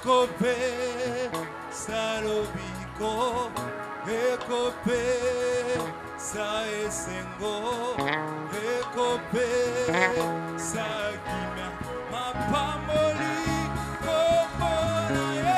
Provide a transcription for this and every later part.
Ekope, salobiko, ekope, sa esengo, ekope, sa kimia, mapamoli, komona ye.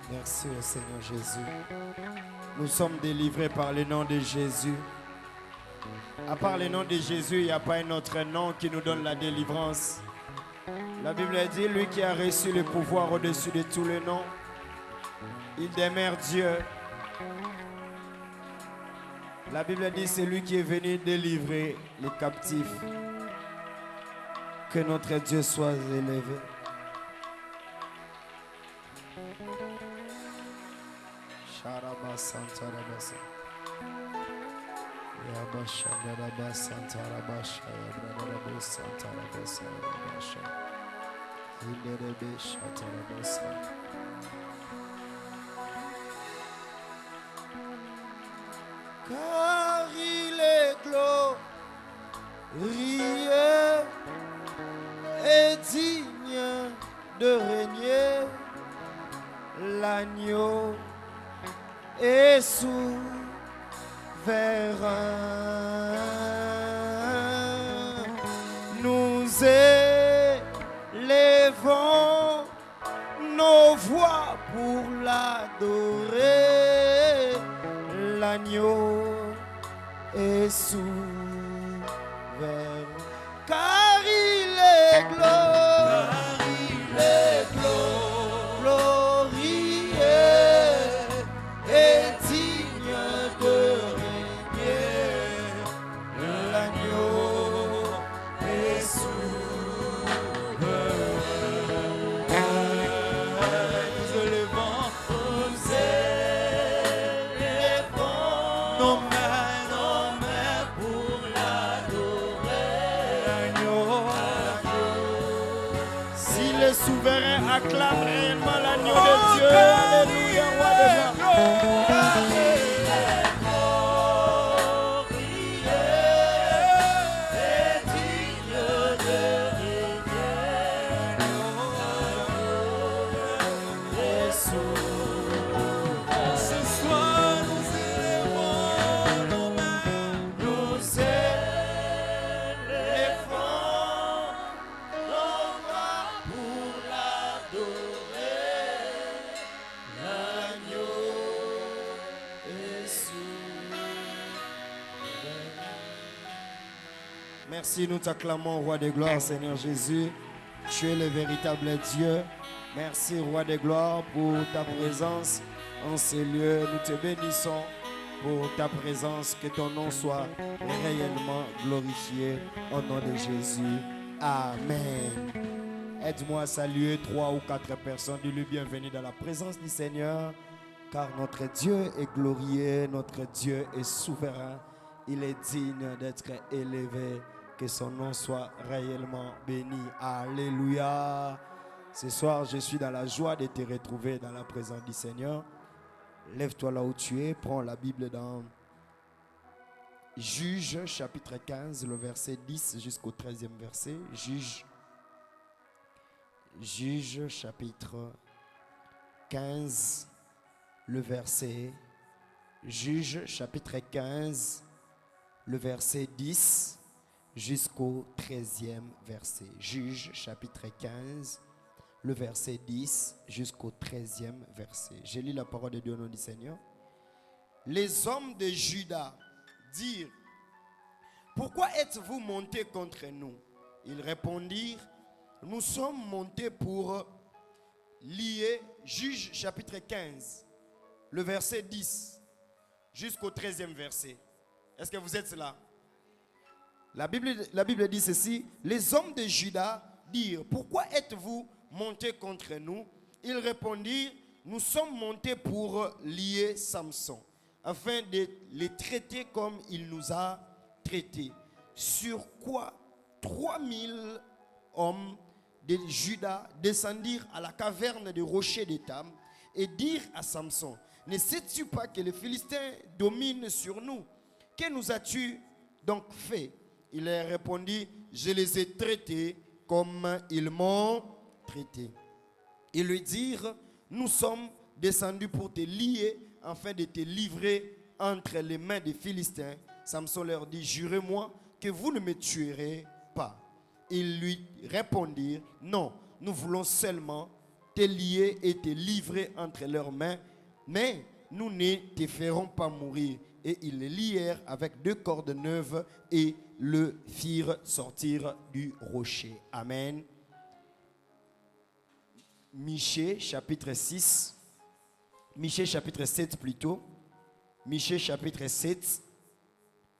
Merci au Seigneur Jésus. Nous sommes délivrés par le nom de Jésus. À part le nom de Jésus, il n'y a pas un autre nom qui nous donne la délivrance. La Bible dit, lui qui a reçu le pouvoir au-dessus de tous les noms, il demeure Dieu. La Bible dit, c'est lui qui est venu délivrer les captifs. Que notre Dieu soit élevé. Car il est glorieux et digne de régner, l'agneau est souverain. Nous élevons nos voix pour l'adorer, l'agneau est souverain. Car il est glorieux et digne de régner, l'agneau est souverain. Nous élevons nos mains pour l'adorer, l'agneau. Si le souverain acclame réellement l'agneau de Dieu, alléluia, roi de Merci, nous t'acclamons, roi de gloire, Seigneur Jésus. Tu es le véritable Dieu. Merci, roi de gloire, pour ta présence en ces lieux. Nous te bénissons pour ta présence. Que ton nom soit réellement glorifié au nom de Jésus. Amen. Aide-moi à saluer 3 ou 4 personnes. Dis-lui bienvenue dans la présence du Seigneur. Car notre Dieu est glorieux, notre Dieu est souverain. Il est digne d'être élevé. Que son nom soit réellement béni. Alléluia. Ce soir, je suis dans la joie de te retrouver dans la présence du Seigneur. Lève-toi là où tu es. Prends la Bible dans Juge, chapitre 15, le verset 10 jusqu'au 13e verset. Juge, chapitre 15, le verset. Juge, chapitre 15, le verset 10 jusqu'au 13e verset. Juge, chapitre 15, le verset 10 jusqu'au 13e verset. Je lis la parole de Dieu au nom du Seigneur. Les hommes de Juda dirent: pourquoi êtes-vous montés contre nous? Ils répondirent: nous sommes montés pour lier. Juge chapitre 15, le verset 10 jusqu'au 13e verset. Est-ce que vous êtes là? La Bible dit ceci: les hommes de Juda dirent: pourquoi êtes-vous montés contre nous? Ils répondirent: nous sommes montés pour lier Samson, afin de les traiter comme il nous a traités. Sur quoi 3000 hommes de Juda descendirent à la caverne du rocher d'Étam et dirent à Samson: ne sais-tu pas que les Philistins dominent sur nous? Que nous as-tu donc fait? Il leur répondit: je les ai traités comme ils m'ont traité. Ils lui dirent: nous sommes descendus pour te lier, afin de te livrer entre les mains des Philistins. Samson leur dit: jurez-moi que vous ne me tuerez pas. Ils lui répondirent: non, nous voulons seulement te lier et te livrer entre leurs mains, mais nous ne te ferons pas mourir. Et ils le lièrent avec 2 cordes neuves et le firent sortir du rocher. Amen. Michée chapitre 6. Michée chapitre 7 plutôt. Michée chapitre 7.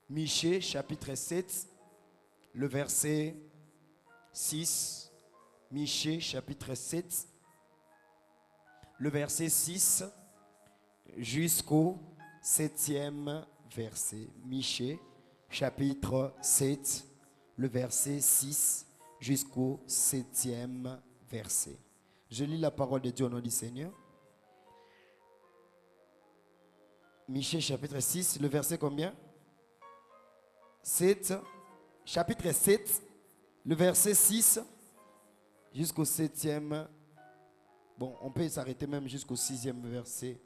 Michée chapitre 7. Le verset 6. Michée chapitre 7. Le verset 6 jusqu'au 7e verset. Michée chapitre 7. Le verset 6 jusqu'au 7e verset. Je lis la parole de Dieu au nom du Seigneur. Michée chapitre 6, le verset combien? 7. Chapitre 7, le verset 6 jusqu'au 7e. Bon, on peut s'arrêter même jusqu'au 6e verset.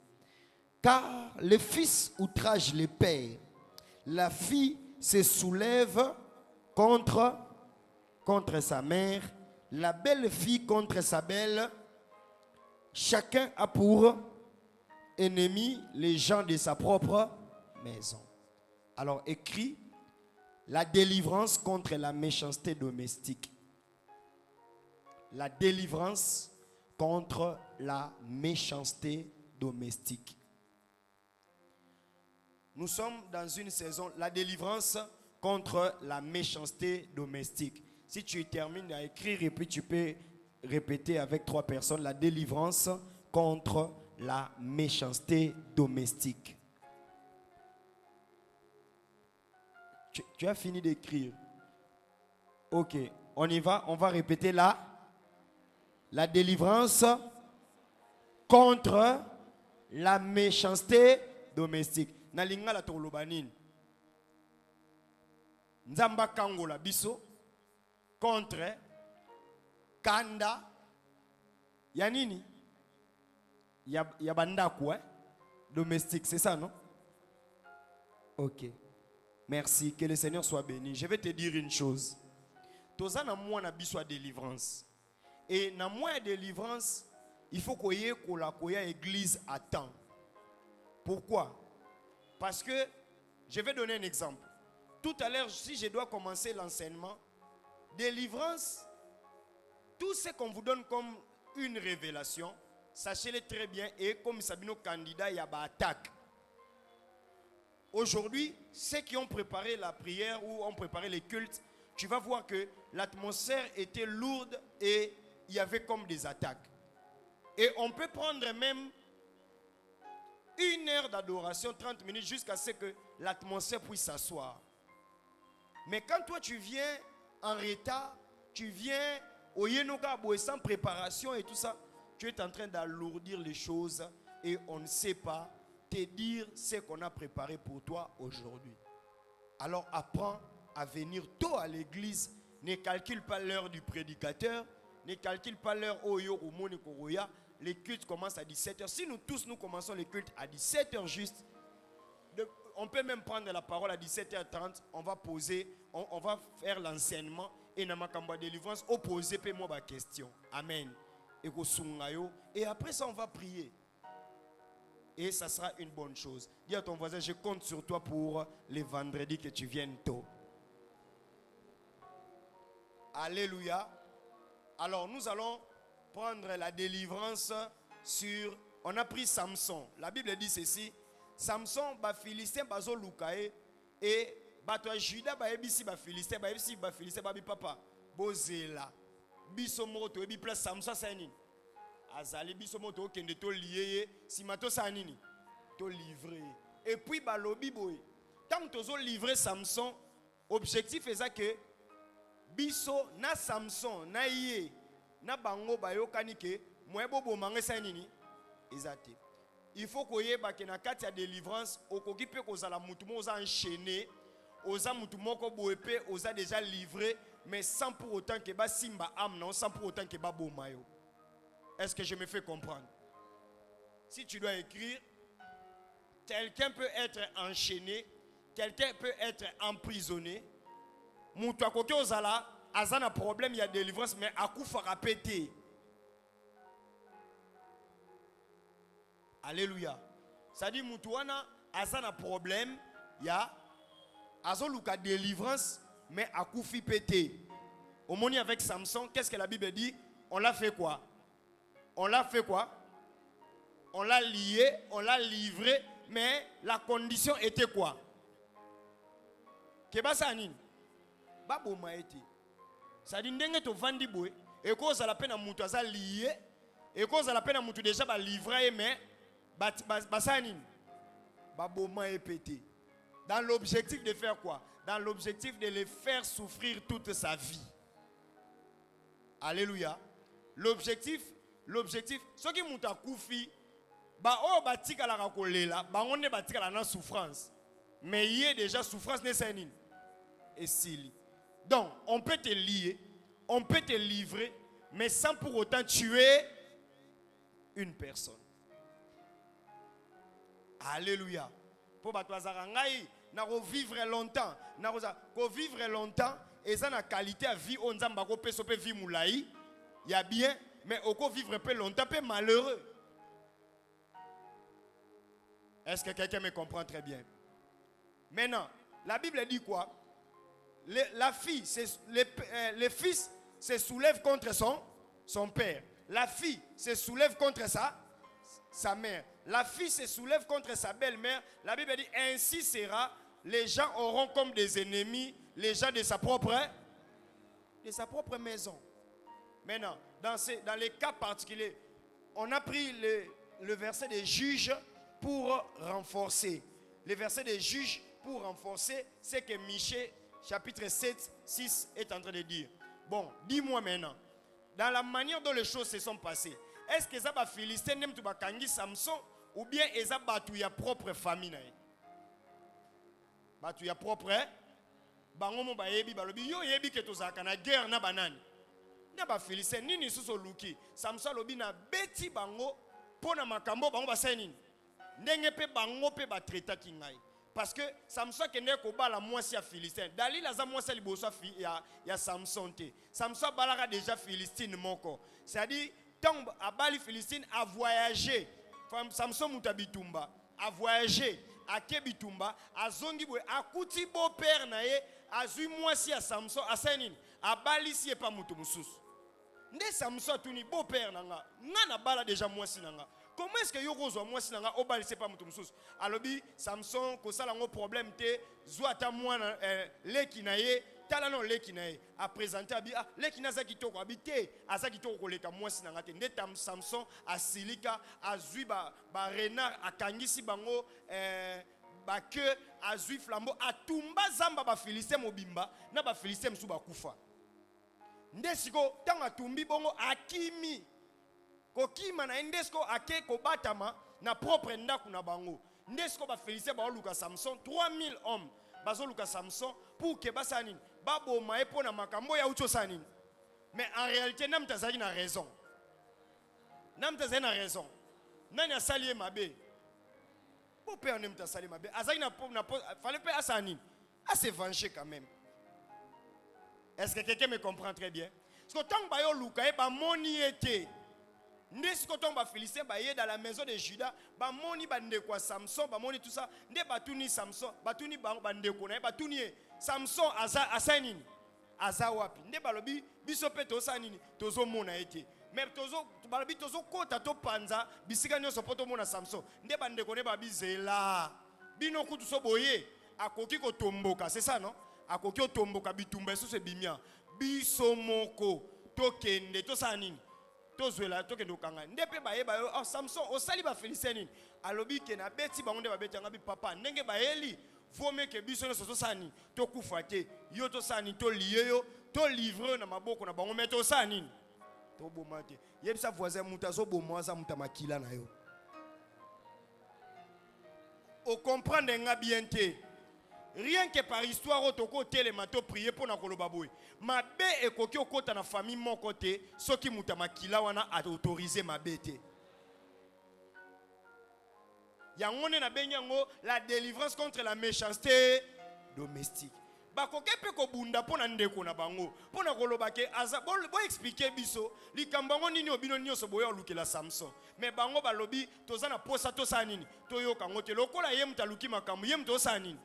Car le fils outrage les pères, la fille se soulève contre sa mère, la belle fille contre sa belle. Chacun a pour ennemi les gens de sa propre maison. Alors écrit: la délivrance contre la méchanceté domestique. La délivrance contre la méchanceté domestique. Nous sommes dans une saison, la délivrance contre la méchanceté domestique. Si tu termines à écrire et puis tu peux répéter avec 3 personnes: la délivrance contre la méchanceté domestique. Tu as fini d'écrire? Ok, on y va, on va répéter la délivrance contre la méchanceté domestique. Na lingala to lobanini. Nzamba kangola biso contre kanda ya nini? Ya bandaku, domestique, c'est ça, non? Ok. Merci, que le Seigneur soit béni. Je vais te dire une chose. Toza na moi na biso délivrance. Et na moi délivrance, il faut qu'on y ait la église à temps. Pourquoi? Parce que, je vais donner un exemple. Tout à l'heure, si je dois commencer l'enseignement, délivrance, tout ce qu'on vous donne comme une révélation, sachez-le très bien, et comme Sabino candidat, il y a une attaque. Aujourd'hui, ceux qui ont préparé la prière ou ont préparé les cultes, tu vas voir que l'atmosphère était lourde et il y avait comme des attaques. Et on peut prendre même 1 heure d'adoration, 30 minutes, jusqu'à ce que l'atmosphère puisse s'asseoir. Mais quand toi tu viens en retard, tu viens au Yenoka sans préparation et tout ça, tu es en train d'alourdir les choses et on ne sait pas te dire ce qu'on a préparé pour toi aujourd'hui. Alors apprends à venir tôt à l'église. Ne calcule pas l'heure du prédicateur. Ne calcule pas l'heure où les cultes commencent à 17h. Si nous tous nous commençons les cultes à 17h juste, on peut même prendre la parole à 17h30. On va poser, on va faire l'enseignement et dans ma campagne de délivrance, opposer moi ma question. Amen. Et après ça, on va prier. Et ça sera une bonne chose. Dis à ton voisin, je compte sur toi pour les vendredis que tu viennes tôt. Alléluia. Alors nous allons prendre la délivrance sur... On a pris Samson. La Bible dit ceci. Samson, Philistin, bazo lukae. Et toi Juda, ebisi Philistin, Philistin, papa. Bozela. Bisomoto, ebi place Samson, c'est azali bisomoto kende to lié si mato sanini to livrer et puis balobi boy tant tozo livrer Samson objectif est ça que biso na Samson na yé na bango bayokani ke moyebo bomanga sanini ezate il faut koyeba ke na kati ya délivrance okoki pe kozala mutu mo oza enchaîné oza mutu moko boepe oza déjà livré mais sans pour autant que ba simba âme non sans pour autant que ba bomayo. Est-ce que je me fais comprendre? Si tu dois écrire, quelqu'un peut être enchaîné, quelqu'un peut être emprisonné. Moutou koke ozala, azana problème, il y a délivrance, mais akou fera péter. Alléluia. Ça dit moutouana, azana problème, il y a azoluka délivrance, mais akou fi péter. Au moni avec Samson, qu'est-ce que la Bible dit? On l'a fait quoi? On l'a fait quoi? On l'a lié, on l'a livré, mais la condition était quoi? Keba sanin? Babo maeti. Ça dit ndenge to vandi boy, et cause à la peine à moutou aza lié, et cause à la peine à moutou déjà ba livré, mais basanin. Babo maé pété. Dans l'objectif de faire quoi? Dans l'objectif de les faire souffrir toute sa vie. Alléluia. L'objectif, ce qui mouta koufi, batika la rakolela, on ne batika la souffrance. Mais il y a déjà souffrance n'est et sili. Donc, on peut te lier, on peut te livrer, mais sans pour autant tuer une personne. Alléluia. Pour batouazarangai, na vivre longtemps, na vivre longtemps, et ça na qualité à vie, on zamba ko pe sope vie moulaï, il y a bien. Mais au co vivre peu longtemps, peu malheureux. Est-ce que quelqu'un me comprend très bien? Maintenant, la Bible dit quoi? Le fils se soulève contre son père. La fille se soulève contre sa mère. La fille se soulève contre sa belle-mère. La Bible dit ainsi sera. Les gens auront comme des ennemis les gens de sa propre maison. Maintenant, dans les cas particuliers, on a pris le verset des juges pour renforcer. Le verset des juges pour renforcer, c'est que Michée, chapitre 7, 6 est en train de dire. Bon, dis-moi maintenant, dans la manière dont les choses se sont passées, est-ce que ça va Philistin n'aime tout bakangi Samson ou bien ça batu ya propre famille? Batu ya propre, bangomo ba yebi balobi yo yebi ke tozaka na guerre na banani. Na ba Philistin nini suso luki Samson lobi na beti bango pona makambo bango baseni ndenge pe bango pe ba traita kingai parce que Samson kende ko bala mwasi ya Philistin dalila za mwasi liboso ya Samson te Samson balaka déjà Philistine moko c'est-à-dire tant abali Philistine a voyagé Samson mutabitumba a voyagé a kebitumba a zongi boy akuti beau père na ye azui mwasi ya Samson asenini abali si pas mutu mususu. Nde Samson tuni beau père nanga na bala déjà mwasi nanga. Comment est-ce que yo kozwa mwasi nanga obali c'est pas mutu mususu. Alobi Samson ko sala ngo problème te zwa ta mwana leki na ye tala no leki na ye a présenter abi leki na za kitoko habité aza kitoko koleka mwasi nanga te. Nde Samson asilika azui ba renard akangisi bango ba que azui flambeau atumba zamba ba Philistin mobimba na ba Philistin msu bakufa. Ndesiko tanga tumbi bongo akimi. Kokima na ndesiko ake kobatama na propre ndaku na bango. Ndesiko ba Philistin ba luka Samson 3000 hommes bazo luka Samson pour que basanine baboma epo na makambo ya ucho sanine. Mais en réalité nam tazali na raison. Nam tazali na raison. Nani asali mabe. Pour père nem tasali mabe. Azali na fallait pas asanine. À se venger quand même. Est-ce que quelqu'un me comprend très bien? Parce que tant que yo luka e ba moni était. Ndesi ko tomba Philistin ba ye dans la maison de Juda, ba moni bande kwa Samson, ba moni tout ça, nde batuni Samson, batuni bande ko na batuni Samson asa nini? Aza wapi? Nde balobi biso pe to sanini, tozo mona ete. Mais tozo balobi tozo kota to panza, bisika nyoso poto mona Samson. Nde bande ko ne ba bizela. Bino kutu so boye, akoki ko tomboka, c'est ça non? Akoki ko tomboka bitumba so se bimia. Biso moko to kende to sanini. Tozwela to kende okanga. Nde pe ba yeba yo Samson osali ba Philistin. Alobi ke na beti bango nde ba beti ngabi papa ndenge ba eli. Vome ke biso no so sani to kufa te yo to sani to lié yo to livrer na maboko na bango meto sani to boma te yebisa voisin muta zo bomo za muta makila na yo o comprendre nga bien te rien que par histoire otoko telema to prier pour na koloba boy mabe ekoki okota na famille moko te soki muta makila wana a autoriser mabe te. Yangone na benyango la délivrance contre la méchanceté domestique. Bakoke pe ko bunda pona ndeko na bango. Pona koloba ke aza bo expliquer biso likambango nini obino nyonso boya lukela Samson. Mais bango balobi toza na posa to sa nini. Toyoka ngote lokola ye mutaluki makambo ye mto sa nini.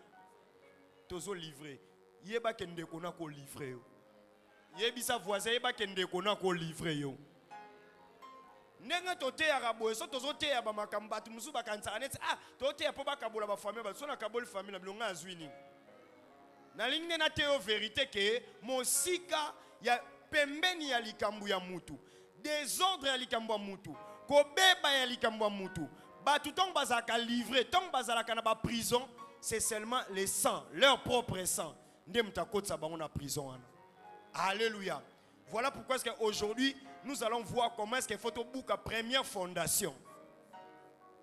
Tozo livrer. Yeba ke ndeko na ko livrer yo. Yebisa voisin yeba ke ndeko na ko livrer yo. Nenga tote ya rabo so tozo te ya ba makamba tu musu bakanza net tote ya po bakabola ba famille ba so na kaboli famille na bilonga azwini na lingne na teo vérité ke mosika ya pembeni ya likambu ya mutu désordre ya likambu ya mutu kobeba ya likambu ya mutu batu tong bazaka livré tong bazalaka na ba prison c'est seulement les sang leur propre sang nde mutakotsa bango na prison wana. Alléluia. Voilà pourquoi est-ce qu'aujourd'hui, nous allons voir comment est-ce qu'il faut au bout la première fondation.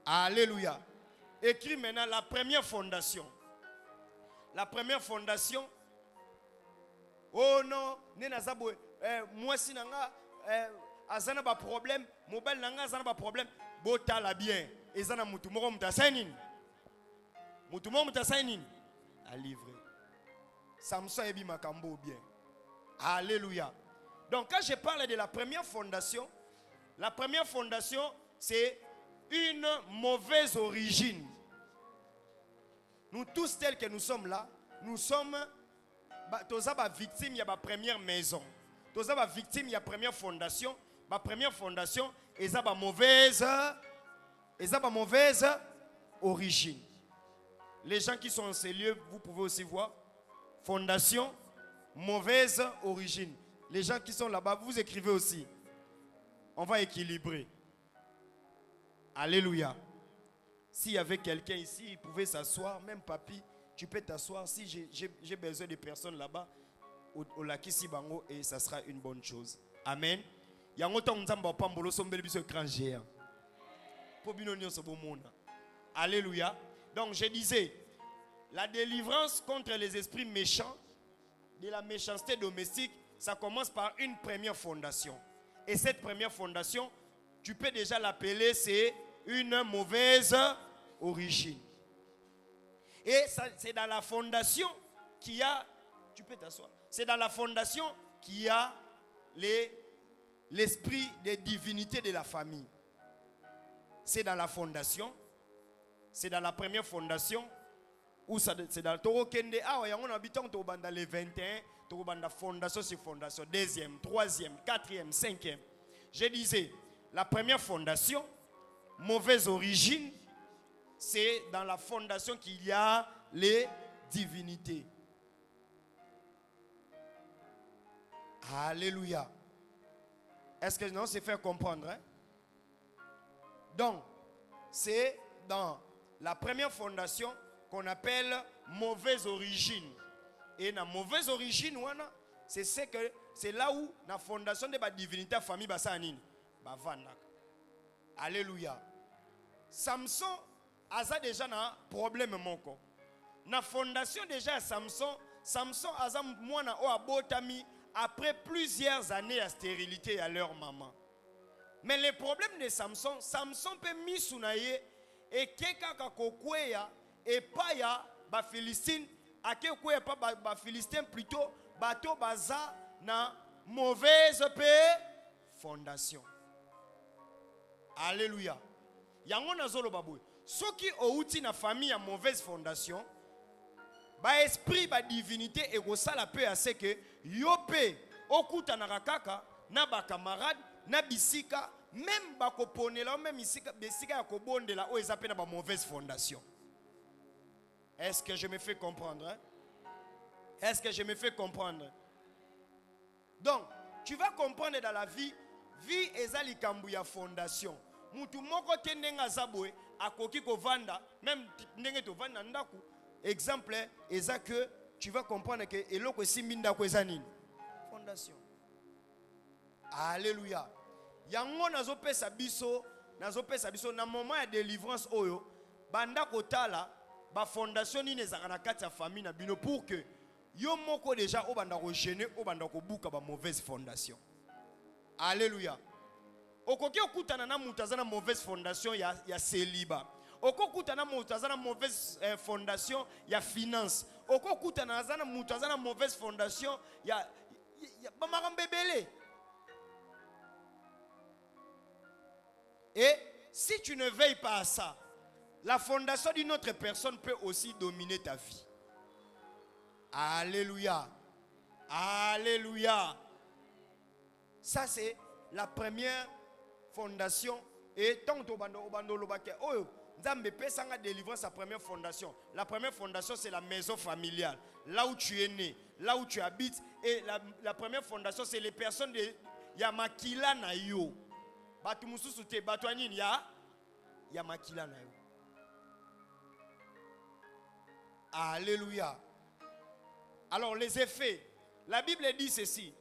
Alléluia. Écris maintenant la première fondation. La première fondation. Oh non, moi si nanga azana ba problème, mobile nanga azana ba problème, bota la bien. Ezana mutu moko mutasainin. Mutu moko mutasainin. À livrer. Samson ebi makambo bien. Alléluia. Donc quand je parle de la première fondation, c'est une mauvaise origine. Nous tous tels que nous sommes là, nous sommes victimes de la première maison. Tous les victimes de la première fondation. La première fondation est une mauvaise origine. Les gens qui sont en ces lieux, vous pouvez aussi voir. Fondation, mauvaise origine. Les gens qui sont là-bas, vous écrivez aussi. On va équilibrer. Alléluia. S'il y avait quelqu'un ici, il pouvait s'asseoir. Même papy, tu peux t'asseoir. Si j'ai besoin de personnes là-bas, au Lakisi Bango, et ça sera une bonne chose. Amen. Alléluia. Donc je disais, la délivrance contre les esprits méchants, de la méchanceté domestique, ça commence par une première fondation. Et cette première fondation, tu peux déjà l'appeler, c'est une mauvaise origine. Et c'est dans la fondation qu'il y a, tu peux t'asseoir, c'est dans la fondation qu'il y a l'esprit de divinité de la famille. C'est dans la fondation, c'est dans la première fondation, où c'est dans le Toro Kende, on habite dans les 21, la fondation sur fondation, deuxième, troisième, quatrième, cinquième. Je disais, la première fondation, mauvaise origine, c'est dans la fondation qu'il y a les divinités. Alléluia. Est-ce que non, c'est fait comprendre? Hein? Donc, c'est dans la première fondation qu'on appelle mauvaise origine. Et la mauvaise origine, c'est là où la fondation de la divinité famille basanine. Alléluia. Samson a déjà un problème moko. Na fondation déjà Samson a mwana o abotami après plusieurs années à stérilité à leur maman. Mais le problème de Samson peut misunaye et keka kokweya et pas ya ba Philistine a kekweya pas ba Philistin plutôt bato baza na mauvaise fondation. Alléluia. Yango nazolo baboy. Soki outi na famille à mauvaise fondation, ba esprit ba divinité et go sala peu assez que yope okuta na kaka na ba camarade na bisika même ba koponela même bisika ya kobondela o ezape na ba mauvaise fondation. Est-ce que je me fais comprendre hein? Est-ce que je me fais comprendre? Donc, tu vas comprendre dans la vie ezali kambu ya fondation. Mutu moko tendenga zabwe akoki ko vanda même ndenge to vanda ndaku. Exemple eza que tu vas comprendre que eloko simbi ndako eza nini? Fondation. Alléluia. Yango nazopesa biso na moment ya délivrance oyo banda kotala ba fondation nini ezaka na kati ya famille na bino pour que yo moko déjà o banda ko gêner o banda ko buka ba mauvaise fondation. Alléluia. Okoki okutana na mutu aza na mauvaise fondation ya célibat. Okokutana mutu aza na mauvaise fondation ya finance. Okokutana aza na mutu aza na mauvaise fondation ya bamarambebele. Et si tu ne veilles pas à ça, la fondation d'une autre personne peut aussi dominer ta vie. Alléluia. Alléluia. Ça c'est la première fondation. Et tant que obando lobake oyo nzambe pesanga délivrance sa première fondation. La première fondation c'est la maison familiale, là où tu es né, là où tu habites. Et la première fondation c'est les personnes de ya makila na yo. Batu mususu te batu anini ya makila na yo. Alléluia. Alors les effets, la Bible dit ceci.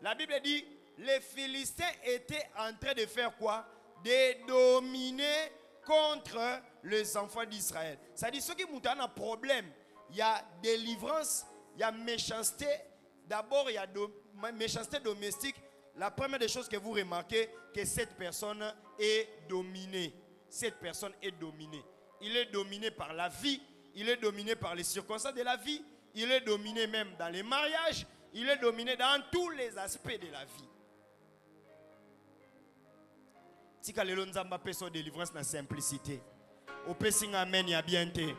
La Bible dit les Philistins étaient en train de faire quoi? De dominer contre les enfants d'Israël. Ça dit ceux qui ont un problème, il y a délivrance, il y a méchanceté. D'abord il y a méchanceté domestique. La première des choses que vous remarquez, que cette personne est dominée. Cette personne est dominée. Il est dominé par la vie, il est dominé par les circonstances de la vie, il est dominé même dans les mariages, il est dominé dans tous les aspects de la vie. Tika lelo nzamba peso délivrance na simplicité. Au pesinga amen ya bienté.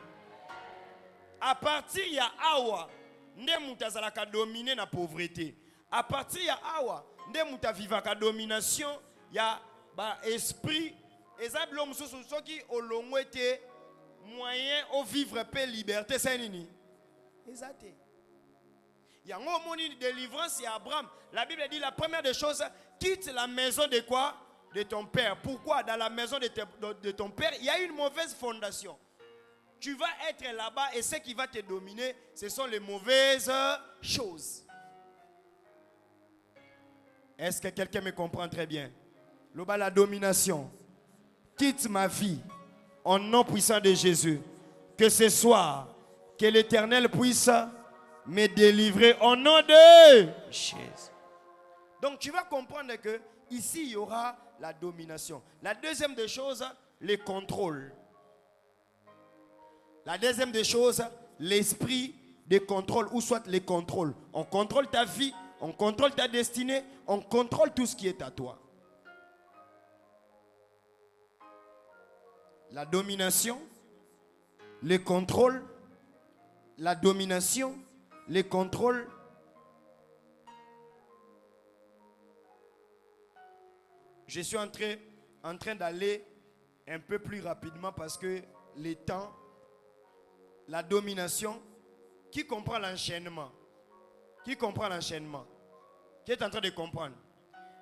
À partir ya awa, nde mutazalaka dominer na pauvreté. À partir ya awa, nde mutavivaka domination ya ba esprit ezablo mususu soki olongwete moyen au vivre paix liberté c'est nini? Ezate. Yango moni délivrance ya Abraham. La Bible dit la première des choses, quitte la maison de quoi? De ton père. Pourquoi? Dans la maison de ton père, il y a une mauvaise fondation. Tu vas être là-bas et ce qui va te dominer, ce sont les mauvaises choses. Est-ce que quelqu'un me comprend très bien? La domination. Quitte ma vie en nom puissant de Jésus. Que ce soir, que l'Éternel puisse me délivrer au nom de Jésus. Donc tu vas comprendre que ici il y aura la domination. La deuxième des choses, le contrôle. La deuxième des choses, l'esprit de contrôle, ou soit les contrôles. On contrôle ta vie, on contrôle ta destinée, on contrôle tout ce qui est à toi. La domination, le contrôle, la domination, le contrôle. Je suis en train d'aller un peu plus rapidement parce que le temps, la domination, qui comprend l'enchaînement? Qui comprend l'enchaînement? Qui est en train de comprendre?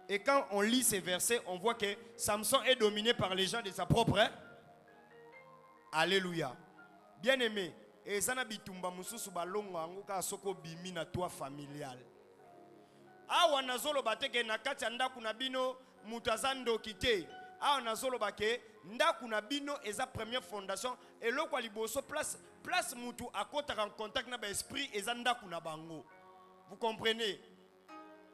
Et quand on lit ces versets, on voit que Samson est dominé par les gens de sa propre. Alléluia. Bien-aimé, ezana bitumba mususu balongo yango ka soko bimi na toi familial. Awa nazolo bateke na kati ya ndaku na bino mutu aza ndoki te. Awa nazolo bake ndaku na bino eza première fondation eloko ya liboso place mutu akotaka en contact na ba esprit eza ndaku na bango. Vous comprenez?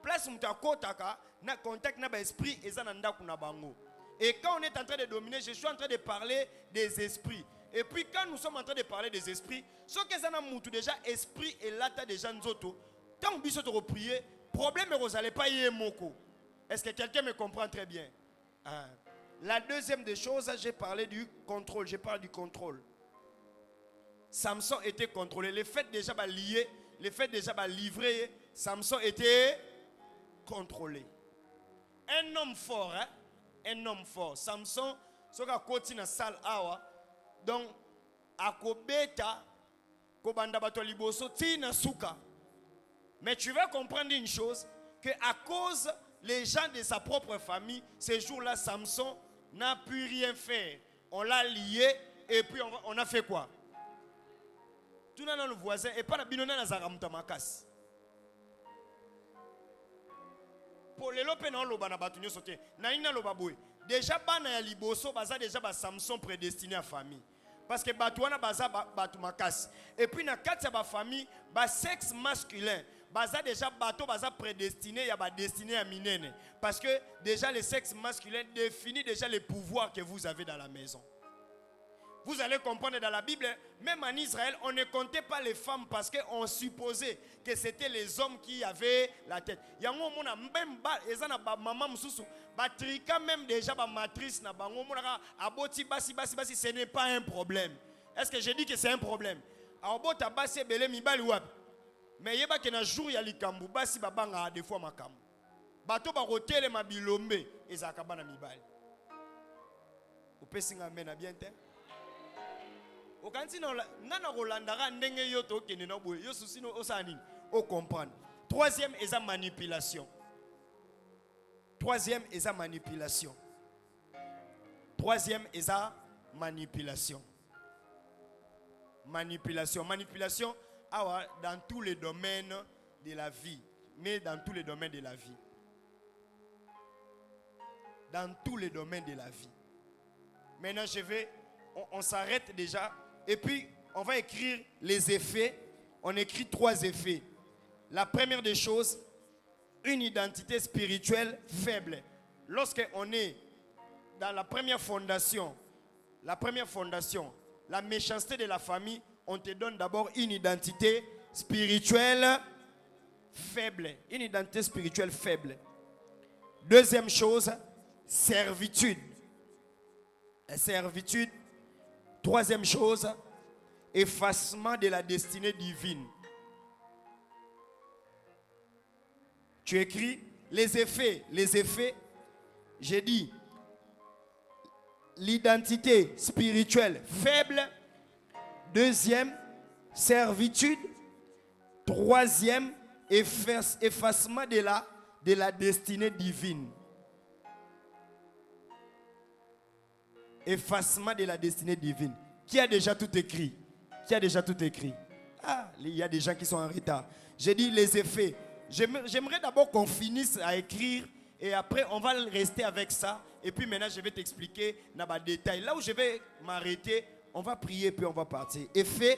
Place mutu akotaka na contact na ba esprit eza na ndaku na bango. Et quand on est en train de dominer, je suis en train de parler des esprits. Et puis quand nous sommes en train de parler des esprits, ce que ça n'a moutou déjà esprit et là t'as déjà nzoto. Tant que vous te prier, problème est que vous n'allez pas y moko. Est-ce que quelqu'un me comprend très bien? La deuxième des choses, j'ai parlé du contrôle. Je parle du contrôle. Samson était contrôlé. Les faits déjà liés, les faits déjà livrés, Samson était contrôlé. Un homme fort, hein? Un homme fort. Samson, ce qu'a côté na salle awa, donc akobeta kobanda bato liboso tina suka. Mais tu vas comprendre une chose, que à cause les gens de sa propre famille, ce jour-là, Samson n'a pu rien faire. On l'a lié et puis on a fait quoi? Tout le voisin et pas la binona na zaramuta makas. Pour les lopes non loba na batunyo sote na ina loba boy déjà bana ya liboso baza déjà ba Samson prédestiné à famille parce que batouana baza batu makas et puis na kati ya ba famille ba sexe masculin baza déjà bato baza prédestiné ya ba destiné à minene parce que déjà le sexe masculin définit déjà les pouvoirs que vous avez dans la maison. Vous allez comprendre dans la Bible, même en Israël, on ne comptait pas les femmes parce qu'on supposait que c'était les hommes qui avaient la tête. Il y a même maman mususu, batrika même déjà ba matrice na bango mona aboti basi, ce n'est pas un problème. Est-ce que je dis que c'est un problème? Abota basi belé mibali wapi. Mais yeba ke na jour ya likambu basi babanga des fois makambu. Bato ba hôtel ma bilombe ezaka bana mibali. Opesinga mena bien te. Troisième est la manipulation. Troisième est la manipulation. Troisième est la manipulation. Manipulation dans tous les domaines de la vie. Mais dans tous les domaines de la vie. Dans tous les domaines de la vie. Maintenant, on s'arrête déjà. Et puis, on va écrire les effets. On écrit 3 effets. La première des choses, une identité spirituelle faible. Lorsqu'on est dans la première fondation, la méchanceté de la famille, on te donne d'abord une identité spirituelle faible. Une identité spirituelle faible. Deuxième chose, servitude. La servitude. Troisième chose, effacement de la destinée divine. Tu écris les effets, j'ai dit l'identité spirituelle faible. Deuxième, servitude. Troisième, effacement de la destinée divine. Effacement de la destinée divine. Qui a déjà tout écrit? Ah, il y a des gens qui sont en retard. J'ai dit les effets. J'aimerais d'abord qu'on finisse à écrire et après on va rester avec ça. Et puis maintenant je vais t'expliquer dans les détails. Là où je vais m'arrêter, on va prier puis on va partir. Effet,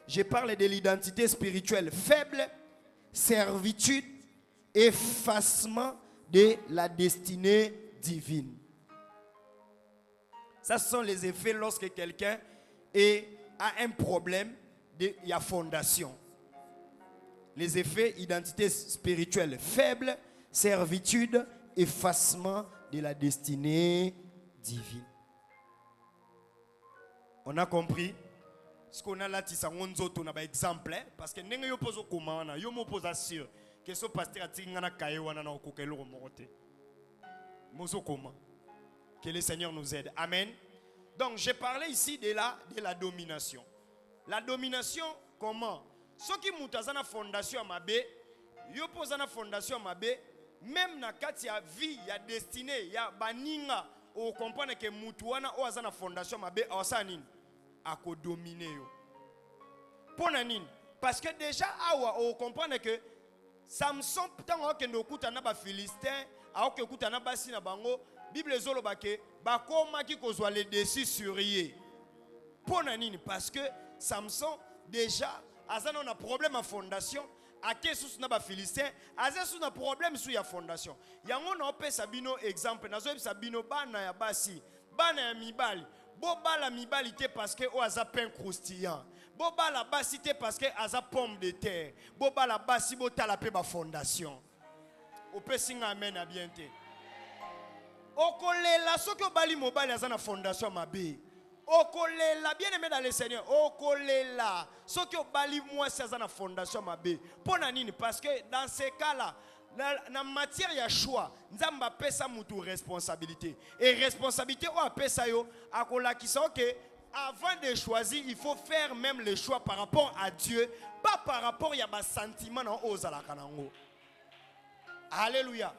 je parle de l'identité spirituelle faible, servitude, effacement de la destinée divine. Ça, ce sont les effets lorsque quelqu'un a un problème, il y a fondation. Les effets, identité spirituelle faible, servitude, effacement de la destinée divine. On a compris? Ce qu'on a là, c'est un exemple. Parce que nous avons posé au comment, nous avons posé sûr que ce pasteur a dit qu'il y a un caillou, comment. Que le Seigneur nous aide. Amen. Donc, j'ai parlé ici de la domination. La domination, comment? Ceux qui ont une fondation à Mabé, ils posent une fondation à Mabé, même dans il y a vie, il y a destinée, il y a baninga, on comprend que Moutouana a une fondation à Mabé, à dominer. Pour nini? Parce que déjà, on comprend que Samson, tant que nous écoutons les Philistins, alors que nous écoutons les Bango, Bible zoloba ke bakoma ki kozwa les décis sur yé. Pour nini? Parce que Samson déjà azana un problème à fondation. Ake sous na ba Philistin, azana sous un problème sur la fondation. Yango na opé sabino exemple, nazo sabino bana ya basi, bana ya mibali. Bo bala mibali te parce que o aza pain croustillant. Bo bala basi te parce que aza pomme de terre. Bo bala basi bo tala pe ba fondation. O pe singa amen a bien te. Okolela soki obali mobali aza na fondation mabe. Okolela bien aimé dans le Seigneur. Okolela soki obali mwasi aza na fondation mabe. Pona nini? Parce que dans ces cas-là, na matière ya choix, nzamba pesa mutu responsabilité. Et responsabilité o apesa yo akolakisa que avant de choisir, il faut faire même le choix par rapport à Dieu, pas par rapport à bas sentiment dans ozalaka nango. Alléluia.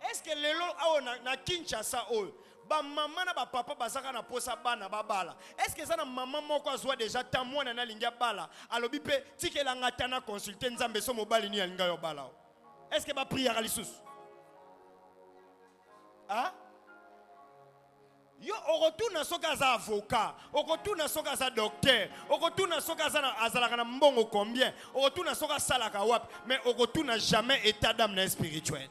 Est-ce que lelo awo na Kinshasa o ba maman na ba papa bazaka na posa bana babala? Est-ce que ça na maman moko azwa déjà tamwa na linga bala alobi pe tikela ngata na consulter nzambe so mobali ni alinga yo bala? Est-ce que ba prière à l'issous? Hein? Yo okotuna soka za avocat, okotuna soka za docteur, okotuna soka za azalaka na mbongo combien, okotuna soka salaka wap, mais okotuna jamais état d'âme spirituel.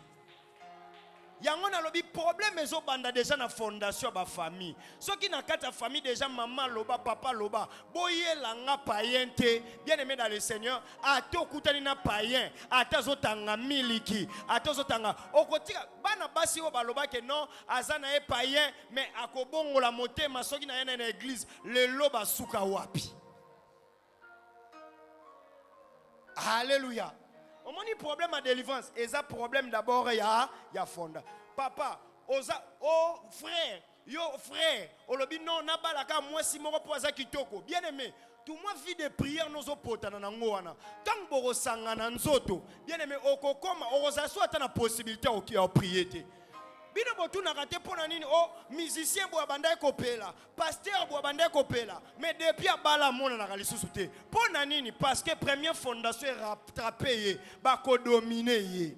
Yango na lobi problème ezo banda déjà na fondation ba famille. Soki na kata famille déjà maman loba papa loba boye langa païen te bien aimé dans le Seigneur ato kutani na païen atazo tanga miliki atazo tanga okotika bana basi o baloba ke non azana e païen mais akobongo la motema soki na yena na église le loba suka wapi. Alléluia. On a un problème à délivrance. Et ça problème d'abord il y a fonda. Papa, oh frère, yo frère, olobi non na balaka moi si moko poza kitoko. Bien aimé, tout moi vie de prière nos opota na ngwana. Tant boro sangana nzoto. Bien aimé, okokoma orozaso ata na possibilité o prier te. Bino botu na kate pona nini o musicien bo abanda kopela, pasteur bo abanda kopela, mais depuis abala mona na kalisusu te. Pona nini? Parce que première fondation est rattrapée, ba ko dominer.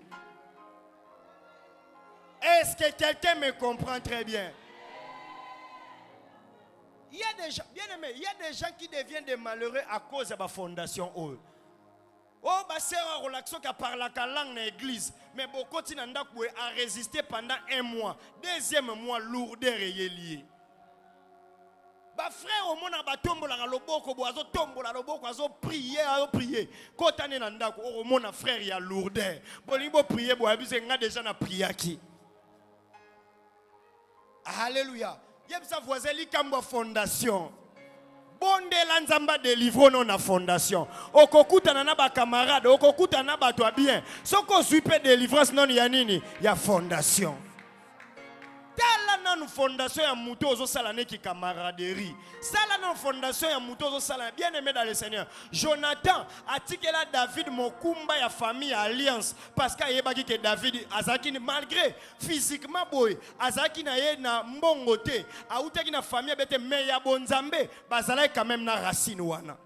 Est-ce que quelqu'un me comprend très bien? Il y a des gens, bien aimé, il y a des gens qui deviennent des malheureux à cause de la fondation. Oh, bah c'est un relaxo qui parle la langue dans l'église. Mais beaucoup de gens ont résisté pendant un mois. Deuxième mois, lourdeur est lié. Bah frère, au monde a tombe la loboko, boazo tombe la loboko, azo prier. Quand on est dans le au monde frère, il y a lourdeur. Bon, prier, bon, il y a des gens à prier qui. Alléluia. Il y a sa voisin qui a fondation. Bonde lanzamba délivre non na fondation. Okokuta na ba camarade, okokuta na ba toi bien. Soko suipe délivrance non ya nini? Ya fondation. Tala na fondation ya muto ozo sala neki camaraderie. Sala na fondation ya muto ozo sala bien aimé dans le Seigneur. Jonathan atikela David mokumba ya famille alliance parce qu'ayebaki que David azaki malgré physiquement boy azaki na ye na mbongo te autaki na famille bete mais ya bonzambe bazala quand même na racine wana.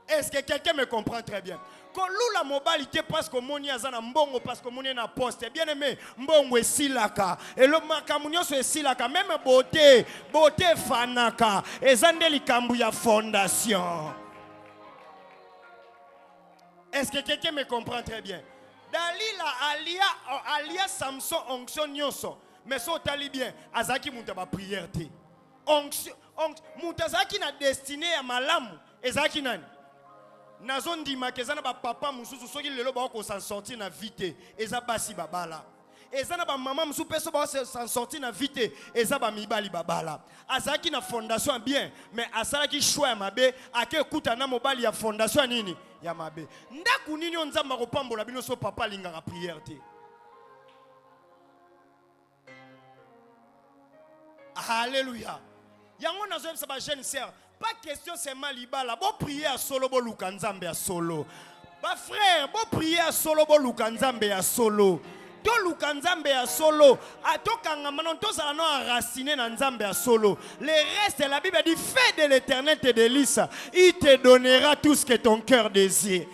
Est-ce que quelqu'un me comprend très bien? Quand la mobilité parce que moni azana mbongo parce que moni na poste bien aimé mbongo esilaka et le makamunyo so esilaka même beauté fanaka ezande likambu ya fondation. Est-ce que quelqu'un me comprend très bien? Dalila alia Samson onction nyonso mais so tali bien azaki muta ba prière te onction mutazaki na destiné ya malamu ezaki nani? Nazon di makezana ba papa mususu soki lelo ba ko s'en sortir na vite eza basi babala ezana ba mama musu peso ba s'en sortir na vite eza ba mibali babala azaki na fondation bien mais asala ki choix mabe ake kuta na mobali ya fondation nini ya mabe ndaku nini onzamba ko pambola bino so papa lingaka prière te. Alléluia. Yango nazo yebisa ba jeune sœur. Pas question c'est malibala. Bon prier à solo, bon lukanzambe à solo. Bah frère, bon prier à solo, bon lukanzambe à solo. toluka nzambe ya solo, atokanga manon tozala no enraciné na nzambe ya solo. Le reste, la Bible dit, fais de l'Éternel tes délices, il te donnera tout ce que ton cœur désire.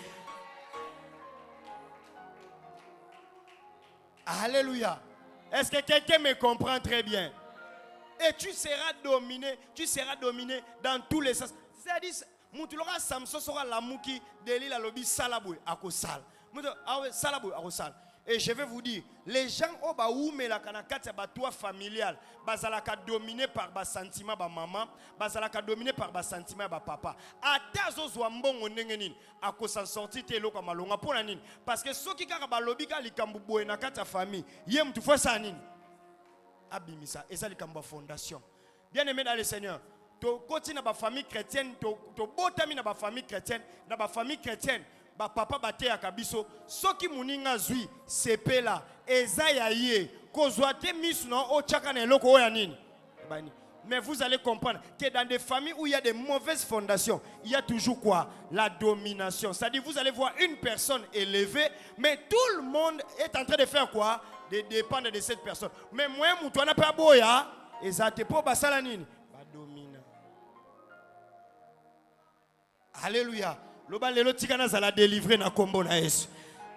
Alléluia. Est-ce que quelqu'un me comprend très bien? Et tu seras dominé dans tous les sens. C'est-à-dire, Moutulora Samson sera la mouki de l'île à l'obi salaboué à Kosal. Salaboué à Kosal. Et je vais vous dire, les gens au baoumé la kanakata batoua familial, bazalaka dominé par bas sentiment ba maman, bazalaka dominé par bas sentiment ba papa. Atazo zwambongo nengenin, à cause s'en sortir te loka malonga pour la nine. Parce que ceux qui kaka balobika likambubo na kata famille, yem tu fois ça nine. Abimisa, et ça likamba fondation. Bien aimé dans le Seigneur, to koti na ba famille chrétienne, to botami na ba famille chrétienne, na ba famille chrétienne. Ba papa bate ya kabiso soki muninga zui sepela eza ya ye kozwa te misu na o chaka na eloko oya nini bani. Mais vous allez comprendre que dans des familles où il y a des mauvaises fondations, il y a toujours quoi? La domination. C'est-à-dire vous allez voir une personne élevée, mais tout le monde est en train de faire quoi? De dépendre de cette personne. Mais moi mutwana pa boya ezate po basala nini ba domina. Alléluia. Loba lelo tika na zala délivrer na kombo na Yesu.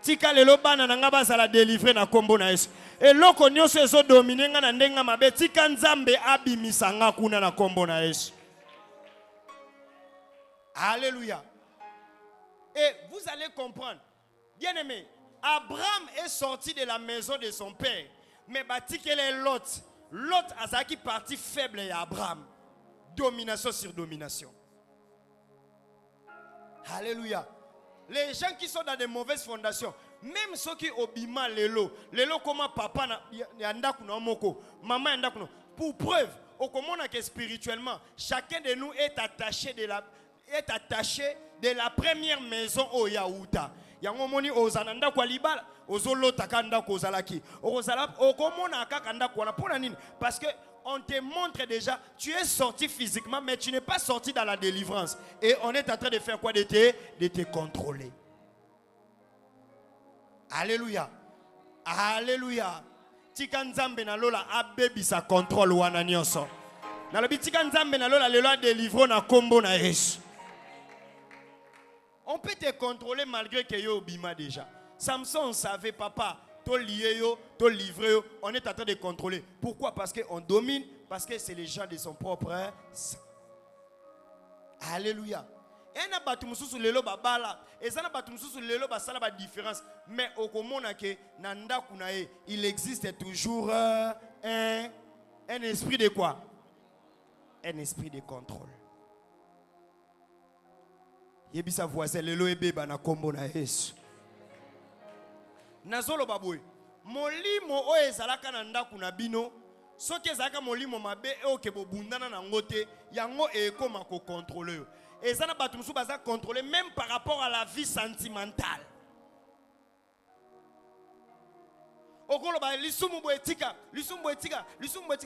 Tika lelo bana na ngaba zala délivrer na kombo na Yesu. Et loko nyonso ezo dominer nga na ndenga mabe tika nzambe abimisa nga kuna na kombo na Yesu. Alléluia. Et vous allez comprendre. Bien aimé, Abraham est sorti de la maison de son père. Mais batike les Lot. Lot azaki parti faible ya Abraham. Domination sur domination. Alléluia. Les gens qui sont dans des mauvaises fondations, même ceux qui obima lelo comment papa yanda kuna moko, maman yanda kuna. Pour preuve, au comment que spirituellement, chacun de nous est attaché de la première maison au Yaouta. Yango moni ozananda kwa libala, ozolota kanda kozalaki. Ozala okomona kakanda kwa pona nini? Parce que on te montre déjà, tu es sorti physiquement, mais tu n'es pas sorti dans la délivrance. Et on est en train de faire quoi? De te contrôler. Alléluia. Alléluia. Tika nzambe na lola abebi sa contrôle wana nyonso. Na lobi tika nzambe na lola lelo délivrer na kombo na Yesu. On peut te contrôler malgré que yo obima déjà. Samson savait papa. To lié yo, to livré yo, on est en train de contrôler. Pourquoi? Parce qu'on domine, parce que c'est les gens de son propre sang. Alléluia. Et na batu mususu lelo babala, et ça na batu mususu lelo basala ba différence, mais au komona ke nanda kunae, il existe toujours un esprit de quoi? Un esprit de contrôle. Yebisa voisin lelo ebeba na kombo na Yesu. Nazolo baboy molimo o ezalaka na ndaku na bino soki ezalaka molimo mabe e okebo bundana na ngote yango ekoma ko contrôler ezana batu musu baza contrôler même par rapport à la vie sentimentale. Okolo ba lisumu boetika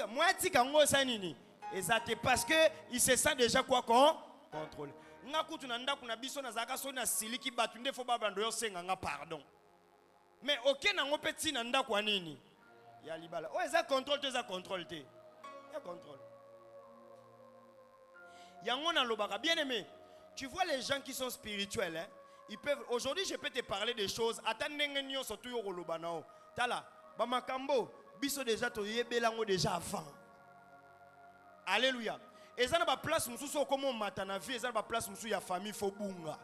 moi tika ngo sanini ezate parce que il se sent déjà quoi contrôler. Ngakutu na ndaku na biso na zaka so na siliki batu ndefo babando yo senga nga pardon. Mais aucun n'a petit nanda kwa nini ya libala. Oh eza contrôle te za contrôle te. Ya contrôle. Yango na lobaka bien aimé. Tu vois les gens qui sont spirituels hein, ils peuvent aujourd'hui je peux te parler des choses atandenge nyo surtout yo lobanao. Tala ba makambo biso déjà to yebelango déjà avant. Alléluia. Eza na ba place mususu komo matana vie eza na ba place mususu ya famille fo bunga.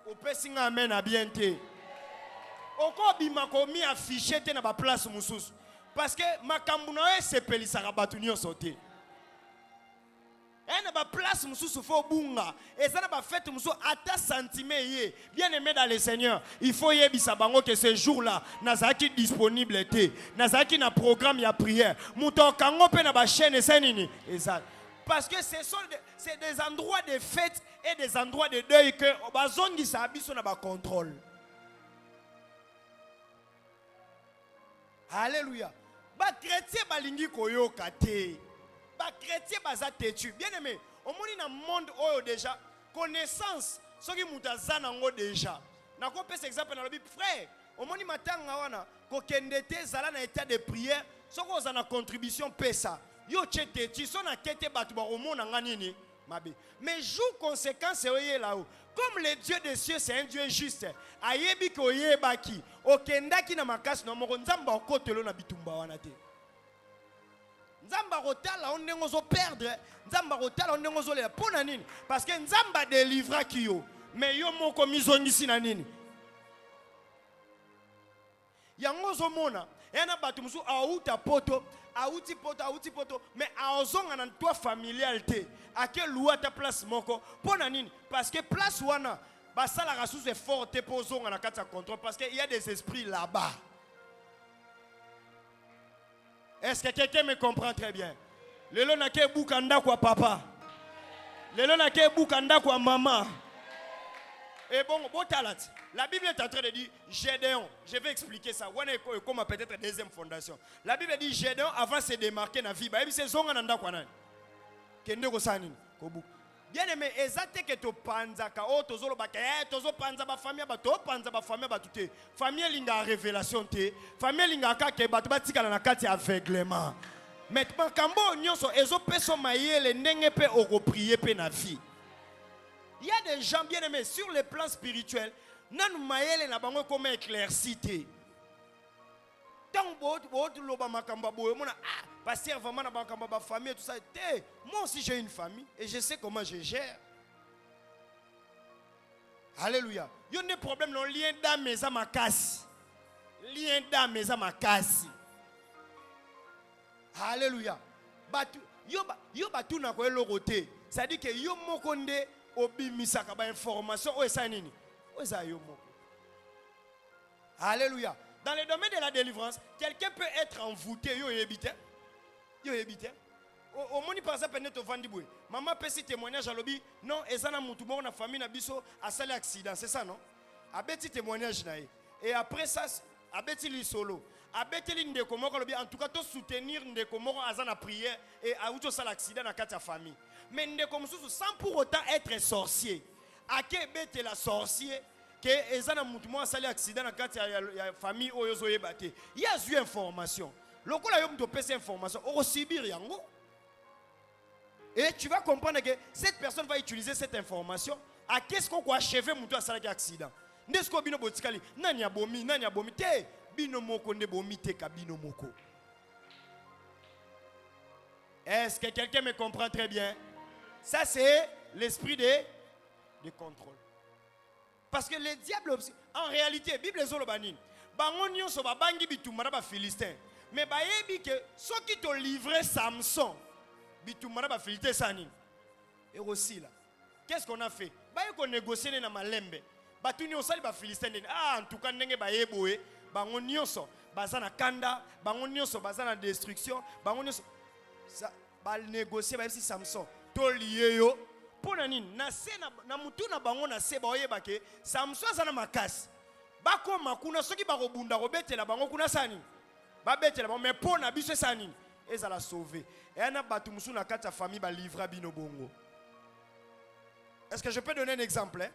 Opesinga amen a bien te. Oko bimako mi affiché te na ba place mususu parce que makambu na yo sepelisaka batu nyonso te. Na ba place mususu fo bunga eza na ba fête mususu ata sentiment ye bien aimé dans le Seigneur il faut yebisa bango que ce jour là nazaki disponible te nazaki na programme ya prière muto kango pe na ba chaîne esenini exact parce que c'est des endroits de fête et des endroits de deuil que bazongisa biso na ba contrôle. Alléluia. Ba chrétien balingi koyoka te. Ba chrétien baza têtu. Bien aimé, au monde na monde oyo déjà connaissance soki mutaza nango déjà. Na ko pesa exemple na lobi frère, au monde matanga wana kokende te zala na état de prière soko za na contribution pesa yo chete ti so na kete batu ba omona nganini mabe mais jour conséquence oye là-haut comme le Dieu des cieux c'est un Dieu juste ayebi ko yebaki okendaki na makasi na moko nzamba okotelo na bitumba wana te nzamba rotala ondengo zo perdre nzamba rotala ondengo zo le pona nini parce que nzamba délivra ki yo mais yo moko mizongisi na nini yango zo mona yana batu musu auta poto auti poto mais aozonga na toi familialité ake lua ta place moko pona nini parce que place wana basala rasous est fort te pozonga na kata contrôle parce que il y a des esprits là-bas. Est-ce que quelqu'un me comprend très bien? Lelo na ke bukanda kwa papa. Lelo na ke bukanda kwa maman. Et bon, la Bible est en train de dire Gédéon. Je vais expliquer ça. Comme peut-être deuxième fondation. La Bible dit Gédéon avant de se démarquer dans la vie. C'est zonga nanda kwa nani. Kende ko sanin ko bu. Bien aimé, ezate ke to panza ka o tozolo ba tozo panza ba famille ba to panza ba famille ba tuté. Famille linga révélation te. Famille linga ka ke ba to batika na kati aveuglement. Mais kambo nyonso ezo peso mayele ndenge pe oko prier pe na vie. Il y a des gens bien aimés sur le plan spirituel. Nan mayele na bango comme éclaircité. Tant que loba makamba boye mona pasteur vraiment na bakamba ba famille tout ça. Moi aussi j'ai une famille et je sais comment je gère. Alléluia. Il y a des problèmes non lien d'âme à ma casse. Lien d'âme à ma casse. Alléluia. Batu yo batu na ko eloroté. Ça dit que yo mokonde obimisaka ba information o esa nini? O esa yo moko. Alléluia. Dans le domaine de la délivrance, quelqu'un peut être envoûté. Yo ebite. Yo ebite. Au moni par exemple net au vandiboué. Maman peut si témoignage à lobby. Non, ezana mutu mo na famille na biso a sali accident, c'est ça non? Abeti témoignage na. Et après ça, abeti li solo. Abeti li ndeko moko lobby en tout cas to soutenir ndeko moko azana prière et a uto sali accident na kati ya famille. Mais ndeko mususu sans pour autant être sorcier. Ake bete la sorcier que ezana mutu mo sali accident na kati ya famille oyozo yebate. Il y a eu information. Lokola yo mto pese information, o subir yango. Et tu vas comprendre que cette personne va utiliser cette information à qu'est-ce qu'on va achever mutu asala ki accident. N'est-ce qu'on bino botikali nani abomi te bino moko ne bomi te ka bino moko. Est-ce que quelqu'un me comprend très bien? Ça c'est l'esprit de contrôle. Parce que le diable en réalité Bible ezolo banini bango nyonso ba bangi bitumba ba Philistin mais ba yebi que ceux qui t'ont livré Samson bitumba ba Philistin sani et aussi là qu'est-ce qu'on a fait ba yeko négocier na malembe batu nyonso ba Philistin en tout cas ndenge ba yeboé bango nyonso bazana kanda bango nyonso bazana destruction bango nyonso ça ba négocier ba si Samson to lié yo pona nini na se na mutu na bango na se ba oyeba ke Samson azana makasi bako makuna soki ba robunda robetela bango kuna sani ba betela bango mais pona biso sani ezala sauver et na batu musu na kati ya famille ba livra bino bongo. Est-ce que je peux donner un exemple hein?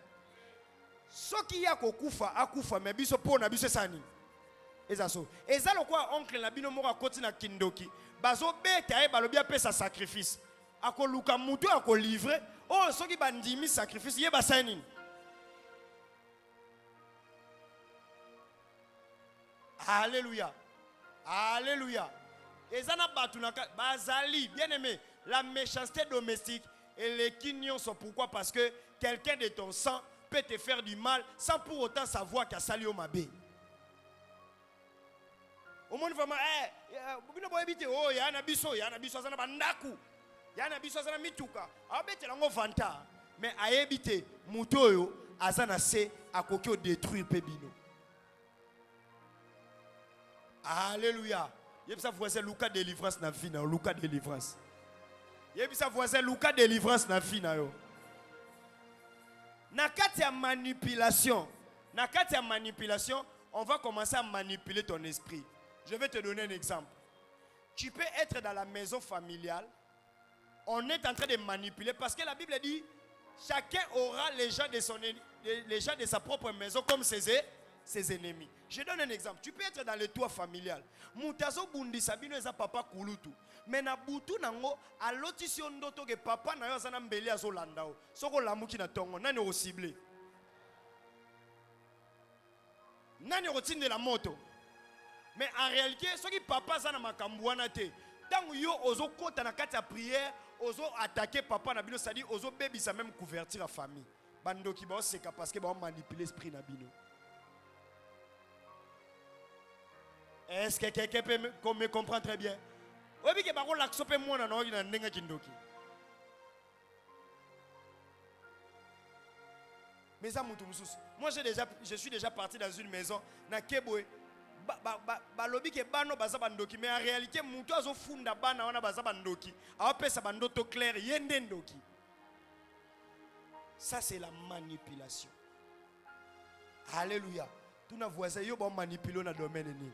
Soki ya kokufa akufa mais biso pona biso sani ezaso ezalo kwa oncle na bino moko akoti na kindoki bazo beta e balobi apesa sacrifice akoluka mutu akolivre oh soki bandimi sacrifice ye basani. Alléluia. Alléluia. Ezana batunaka bazali bien aimé la méchanceté domestique et les quignons sont pourquoi parce que quelqu'un de ton sang peut te faire du mal sans pour autant savoir qu'il a sali au mabé. Au monde vraiment bino boy bité oh ya na biso azana bandaku ya na biso azana mituka abete lango vanta mais ayebite mutoyo azana se akoki o détruire pe bino. Alléluia. Yebisa voisin Lucas délivrance na vie na Lucas délivrance. Yebisa voisin Lucas délivrance na vie na yo. Na kati ya manipulation. Na kati ya manipulation, on va commencer à manipuler ton esprit. Je vais te donner un exemple. Tu peux être dans la maison familiale. On est en train de manipuler parce que la Bible dit chacun aura les gens de sa propre maison comme ses ses ennemis. Je donne un exemple. Tu peux être dans le toit familial. Moutazo bundi sabino eza papa kulutu. Mais na butu nango a lotisio ndoto ke papa na yo azana mbele azo landao. Soko lamuki na tongo nani o ciblé. Nani o tinde la moto. Mais en réalité, ce qui papa azana makambu wana te. Tant yo ozo kota na kati ya prière, ozo attaquer papa na bino, c'est-à-dire ozo baby sa même couverture la famille. Bando ki ba seka parce que ba manipuler l'esprit na bino. Est-ce que quelqu'un peut me comprendre très bien? Oui, que par contre l'action peut moi na na ndenga kindoki. Mais ça moi je suis déjà parti dans une maison na Keboe. Balobi ke bano baza bandoki, mais en réalité mutu azo funda bana wana baza bandoki. Ape sa bandoto clair yende ndoki. Ça c'est la manipulation. Alléluia. Tout na voisin yo ba manipuler na domaine ni.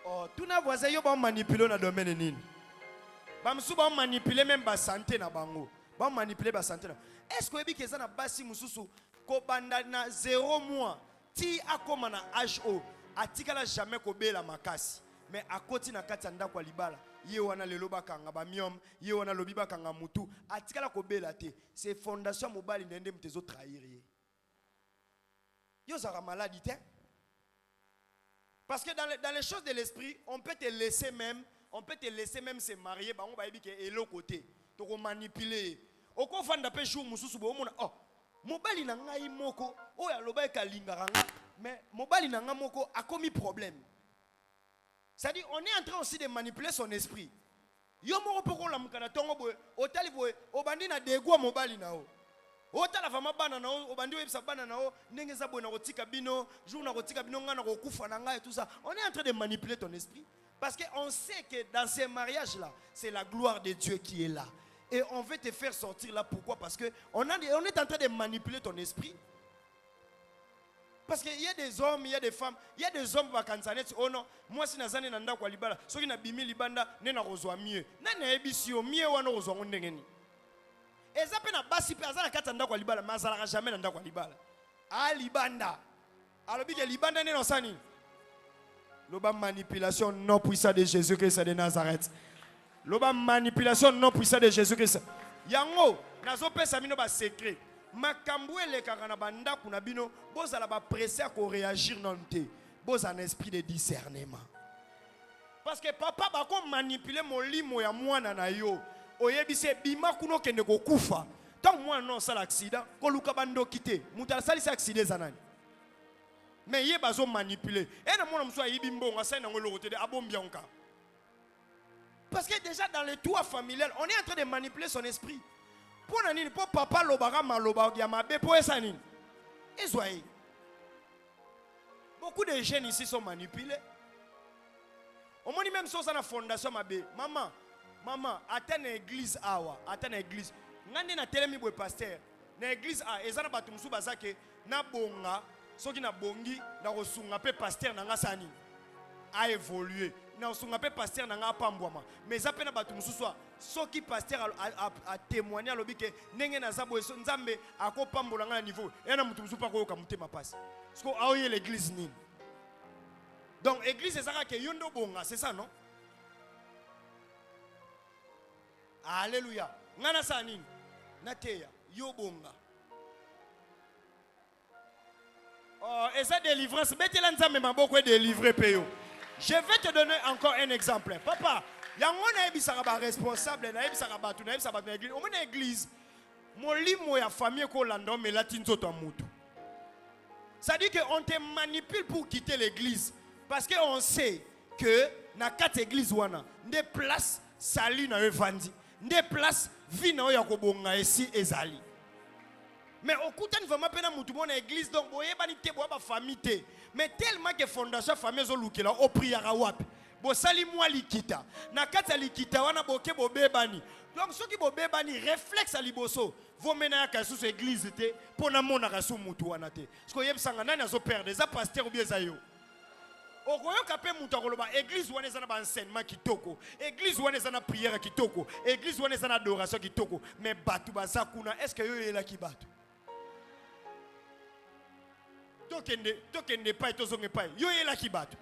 Oh, tout na voisin yo ba manipuler na domaine nini. Ba msu ba manipuler même ba santé na bango. Ba manipuler ba santé na. Est-ce que ebi keza na basi mususu ko banda na 0 mois ti akoma na HO atikala jamais ko bela makasi. Mais akoti na kati anda kwa libala. Ye wana lelo bakanga ba miom, ye wana lobi bakanga mutu, atikala ko bela te. C'est fondation mobile ndende mtezo trahir ye. Yo zara maladie. Parce que dans les choses de l'esprit, on peut te laisser même se marier, bah on va dire que est l'autre côté, tu vas manipuler. Au cours de la jour, mususu bo mona oh, mobali na ngai moko, oh ya loba ka lingaranga, mais mobali na ngai moko a commis problème. C'est-à-dire on est en train aussi de manipuler son esprit. Yo moko poko la mukana tongo boy, otali boy, obandi na degwa mobali na o. Otala fama bana na o, obandi websa bana na o, ndenge za boy na kotika bino, jour na kotika bino nga na kokufa na ngai et tout ça. On est en train de manipuler ton esprit. Parce qu'on sait que dans ces mariages-là, c'est la gloire de Dieu qui est là. Et on veut te faire sortir là. Pourquoi? Parce qu'on est en train de manipuler ton esprit. Parce qu'il y a des hommes, il y a des femmes, il y a des hommes qui disent oh non, moi si nazane nanda kwa libala, so ki na bimi libanda, ne na rozwa mieux. Na na ebisio mieux wana rozwa ngondengeni. Eza pe na basi pe azana kata nanda kwa libala, mais azala jamais nanda kwa libala. Ah libanda. Alobi ke libanda ne no sani. Loba manipulation non puissante de Jésus-Christ de Nazareth. Loba manipulation non puissante de Jésus-Christ. Yango nazo pesa mino ba secret. Makambu elekaka na banda kuna bino bozala ba pressé ko réagir non te. Boza un esprit de discernement. Parce que papa ba ko manipuler molimo ya mwana na yo. Oyebise bima kuno kende ko kufa. Tant moi non ça l'accident ko luka bando kité. Mutala salisa accident zanani. Mais il bazo manipuler. Et na mona mso yibi mbonga ça na ngolo côté de abombianka. Parce que déjà dans le toit familial, on est en train de manipuler son esprit. Pour nani pour papa lobara maloba ya mabe pour ça nini. Ezoye. Beaucoup de jeunes ici sont manipulés. On m'a dit même sur la fondation mabe. Maman, attends l'église awa, attends l'église. Ngande na telemi boy pasteur. Na église a ezana batu musu bazake na bonga. Soki na bongi na kosunga pe pasteur na nga sani a évolué na kosunga pe pasteur na nga pambwama mais ça pe na batu mususu soki pasteur a témoigné alobi ke ndenge na zabo eso nzambe akopambola nga na niveau et na mutu mususu pa ko kamutema passe parce que aoye l'église nini donc église ezaka ke yondo bonga c'est ça non alléluia ngana sani na teya yo bonga. Oh, et ça délivrance. Je vais te donner encore un exemple. Papa, il y a un responsable, il y a une église. Famille ça dit qu'on te manipule pour quitter l'église. Parce qu'on sait que dans 4 églises, des places saluent dans le vandi. Des places vie dans le ici et zali. Mais au coup de vraiment peine mutu bon église donc boye bani te boye ba famille te mais tellement que fondation famille zo lukela o priara wapi bo sali moi likita na kata likita wana boke bo bebani donc ceux qui bo bebani réflexe à liboso vo mena ya kasusu église te pona mona kasu mutu wana te parce que yebsanga nani azo perdre za pasteur ou bien za yo okoyo kape mutu akoloba église wana ezana ba enseignement kitoko église wana ezana prière kitoko église wana ezana adoration kitoko mais batu bazakuna est-ce que yo yela ki batu tokende pas tozonge pas yo yela ki bato.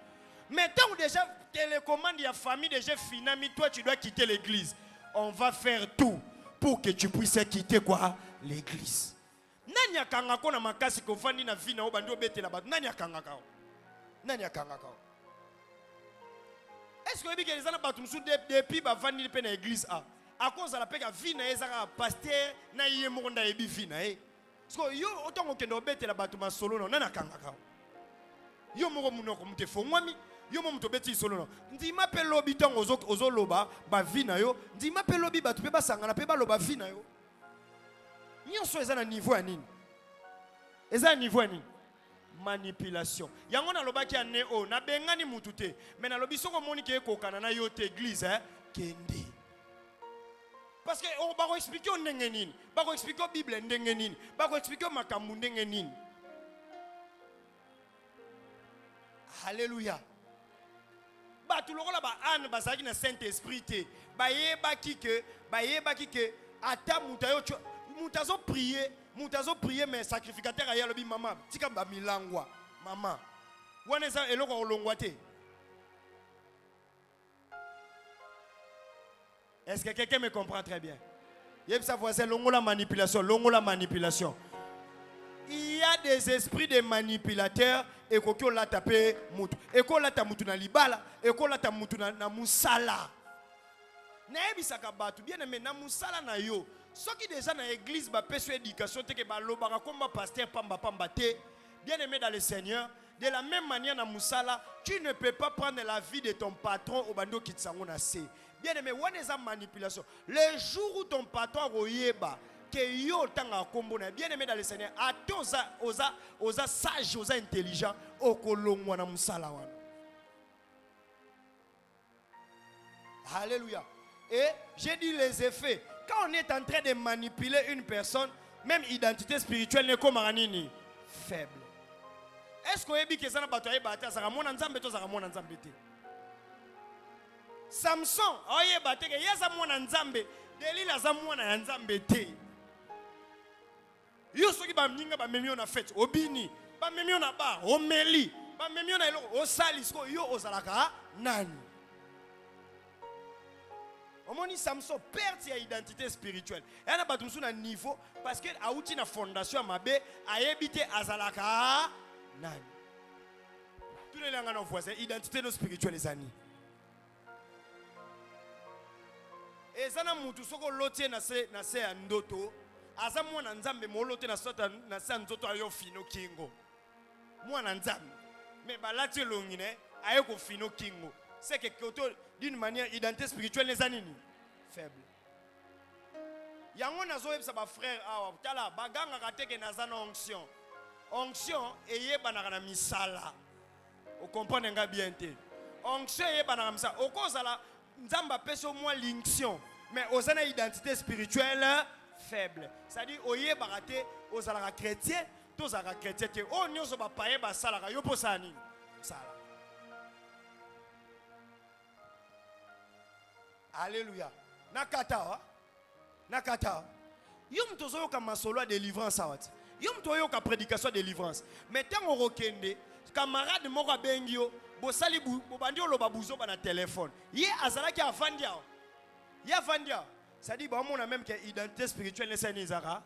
Mais tant déjà télécommande ya famille déjà finami, toi tu dois quitter l'église. On va faire tout pour que tu puisses quitter quoi? L'église. Nani akanga ko na makasi ko fandi na vie na obandi obetela bato. Nani akanga ka? Nani akanga ka? Est-ce que vous avez dit que les gens depuis bavandi pe na église à cause de la paix vie na ezaka pasteur na yemo nda ebi vie na e. Parce que yo autant que ndo betela bato ma solo no nana akanga ka. Yo moko munoko mutefo mwami. Yo mo muto beti solo no. Ndi mape lobi tongo ozo loba ba vie na yo. Ndi mape lobi bato pe basangana pe ba loba vie na yo. Nyonso eza na niveau ya nini? Eza na niveau ya nini? Manipulation. Yango na loba ki ya neo na bengani mutu te. Mais na lobi soko moni ke kokana na yo te église kende. Parce que on va expliquer on ndenge nini. Ba ko expliquer Bible ndenge nini. Ba ko expliquer makambu ndenge nini. Alléluia. Tout le monde ba ane bazaki na Saint-Esprit te ba yebaki ke ata mutazo prier mais sacrificateur aya lobi mama tika ba milangwa mama wana za eloko olongwa te. Est-ce que quelqu'un me comprend très bien? Yeb sa voisin longola manipulation. Il y a des esprits de manipulateurs et kokyo la taper mutu. Et ko la ta mutu na libala, et ko la ta mutu na musala. Na ebisaka batu bien aimé na musala na yo. Ceux qui déjà dans l'église ba peso éducation te ke ba lobaka comme pasteur pamba te. Bien aimé dans le Seigneur, de la même manière na musala, tu ne peux pas prendre la vie de ton patron au bando kitsango na se. Bien aimé, wana eza manipulation. Le jour où ton patron royeba que yo tanga kombona bien aimé dans le Seigneur a oza sage oza intelligent okolongwa na musala wana. Alléluia. Et j'ai dit les effets. Quand on est en train de manipuler une personne, même identité spirituelle n'est comme nini faible. Est-ce que ebi kezana batoye bata saka mona nzambe to saka mona nzambe te? Samson oye bateke yesa mona nzambe, Delila za mona ya nzambe te. Yo soki ba mninga ba memio na fête obini ba memio na ba omeli ba memio na eloko osali ko yo ozalaka nani? Omoni Samson perte ya identité spirituelle. Et na batumsu na niveau parce que auti na fondation mabe ayebite azalaka nani? Tous les langues en voisin identité no spirituelle ezani. Ezana mutu soko lotie na se ya ndoto. Aza mwana nzambe molote na sota na sa nzoto ayo fino kingo. Mwana nzambe. Mais balati longine ayeko fino kingo. C'est que d'une manière identité spirituelle les anini faible. Yango nazo yebisa ba frère awa tala baganga kateke nazana onction. Onction eyeba na misala. O comprendre nga bien te. Onction eyeba na misala. Okozala nzamba peso moi l'onction mais osana identité spirituelle faible. C'est-à-dire oye barate ozala chrétien, tozala chrétien te o nyonso ba paye ba sala yo posani sala. Alléluia. Nakata. Yo mtozo yo ka masolo de délivrance awati. Yo mtozo yo ka prédication de délivrance. Mais tant on rokende camarade moko bengio bosali bobandi oloba buzo ba na téléphone. Ye azala ki avandia. Ye avandia. Ça dit, bon, on a même que identité spirituelle n'est pas Nizara.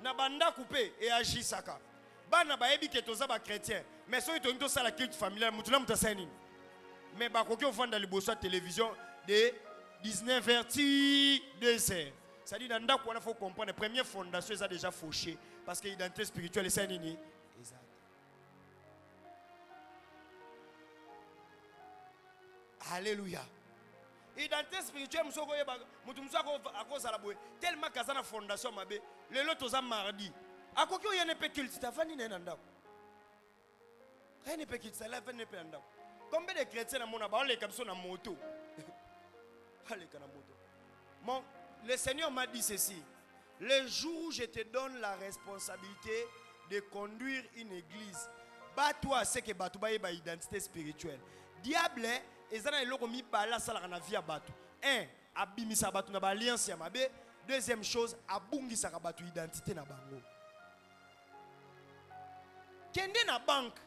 Nabanda coupé et agit saka. Bana ba ebi ke toza ba chrétien. Mais so ito nto sala culte familial mutuna mutasani. Mais ba koki au fond dans le bosso télévision de 19h 2h. Ça dit nanda ko na faut comprendre la première fondation ça déjà fauché parce que identité spirituelle c'est nini. Alléluia. Identité spirituelle musoko yeba mutu musoko akoza la boye tellement kazana fondation mabe le lot oza mardi akoki oyene pe culte tafani na ndako rien pe culte ça la ne pe ndako combien de chrétiens na mona ba le kapso na moto allez kana moto mon le Seigneur m'a dit ceci le jour où je te donne la responsabilité de conduire une église ba toi c'est que batu ba yeba identité spirituelle diable ezana eloko mi bala sala na via batu un abimisa batu na ba alliance ya mabe Deuxième chose, abungi sakabatu identité na bango. Kende na banque,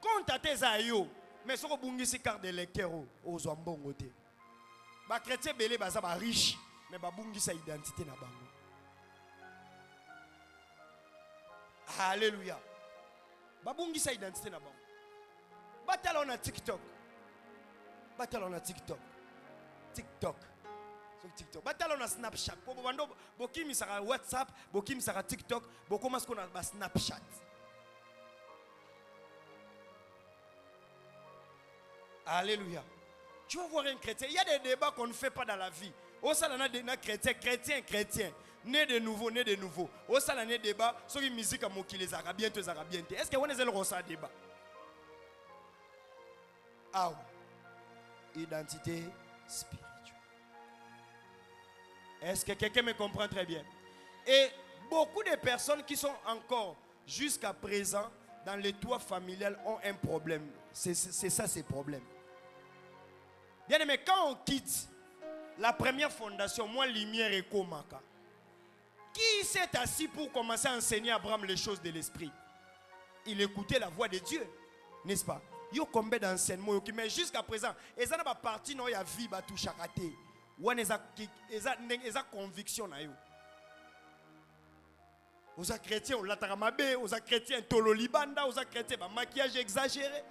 compte à tes ayo, mais soko bungi si carte de lecteur aux ambongo te. Ba chrétien belé baza ba riche, mais ba bungi sa identité na bango. Alléluia. Ba bungi sa identité na bango. Batala on a TikTok. Batala on a TikTok. TikTok. Sur TikTok. Batala on a Snapchat. Bokimi sera WhatsApp, bokimi sera TikTok, bokoma ce qu'on a Snapchat. Alléluia. Tu vas voir un chrétien. Il y a des débats qu'on ne fait pas dans la vie. Au salon des chrétiens, né de nouveau. Au salon des débats sur une musique à moki les arabiens, tous arabiens. Est-ce que vous avez un débat? Ah oui. Identité spirituelle. Est-ce que quelqu'un me comprend très bien? Et beaucoup de personnes qui sont encore jusqu'à présent dans les toits familiales ont un problème. C'est ça ces problèmes. Bien aimé, quand on quitte la première fondation, moi, lumière et Komaka, qui s'est assis pour commencer à enseigner à Abraham les choses de l'esprit? Il écoutait la voix de Dieu, n'est-ce pas? Il y a combien d'enseignements, mais jusqu'à présent, ils n'ont pas parti dans la vie, tout chakaté. Ou ils ont conviction. Aux chrétiens, on l'a taramabé, aux chrétiens, tolo libanda, aux chrétiens, maquillage exagéré.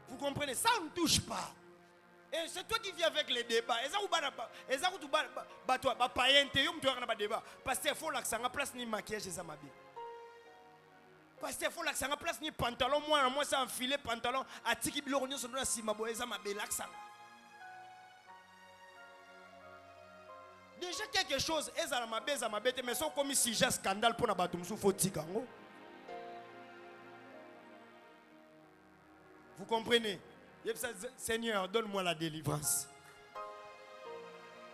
Vous comprenez? Ça ne touche pas. Et c'est toi qui viens avec les débats. Parce qu'il faut que ça place ni maquillage et ça m'habille. Parce qu'il faut que ça place ni pantalon. Moi, ça enfilé pantalon. A tiki bilorogno sur la simabo et ça m'habille l'accent. Déjà quelque chose, mais c'est comme si j'ai un scandale pour n'abattre sous Fotikango. Vous comprenez? Seigneur, donne-moi la délivrance.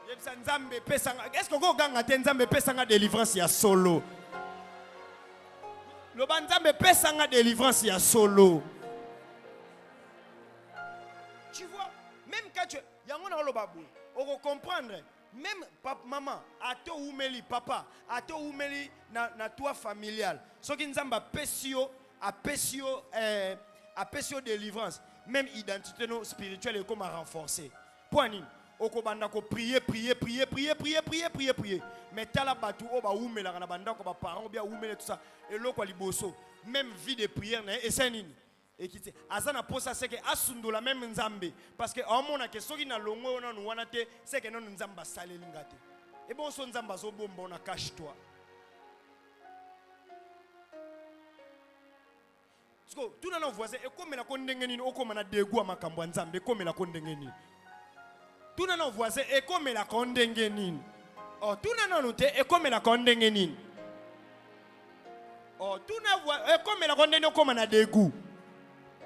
Est-ce qu'on a la délivrance? Il y a solo. Le banzambe pesanga délivrance, il y a solo. Tu vois, même quand tu. Il y a un babou. On va comprendre. Même papa, maman, à toi ou meli, papa, à toi ou meli, na toi familial. Ce qui nous a pesio, à pesio délivrance. Même identité spirituelle est comme à renforcer. Point. Okobanda ko prier. Mais t'as la batou oba oume la banda ko ba parents bien oume tout ça. Et l'oko liboso. Même vie de prière et c'est nini. Et qui azana posa c'est que asundo la même nzambe parce que en mona que soki na longo na wana te c'est que non nzamba saleli ngate. Et bon son nzamba zo bomba na cache toi. Tout le monde voisin et comme la condengeni au comme na degu makambo nzambe comme la condengeni. Tout le monde voisin et comme la condengeni. Oh tout le monde noté et comme la condengeni. Oh tout le monde et comme la condengeni comme na degu.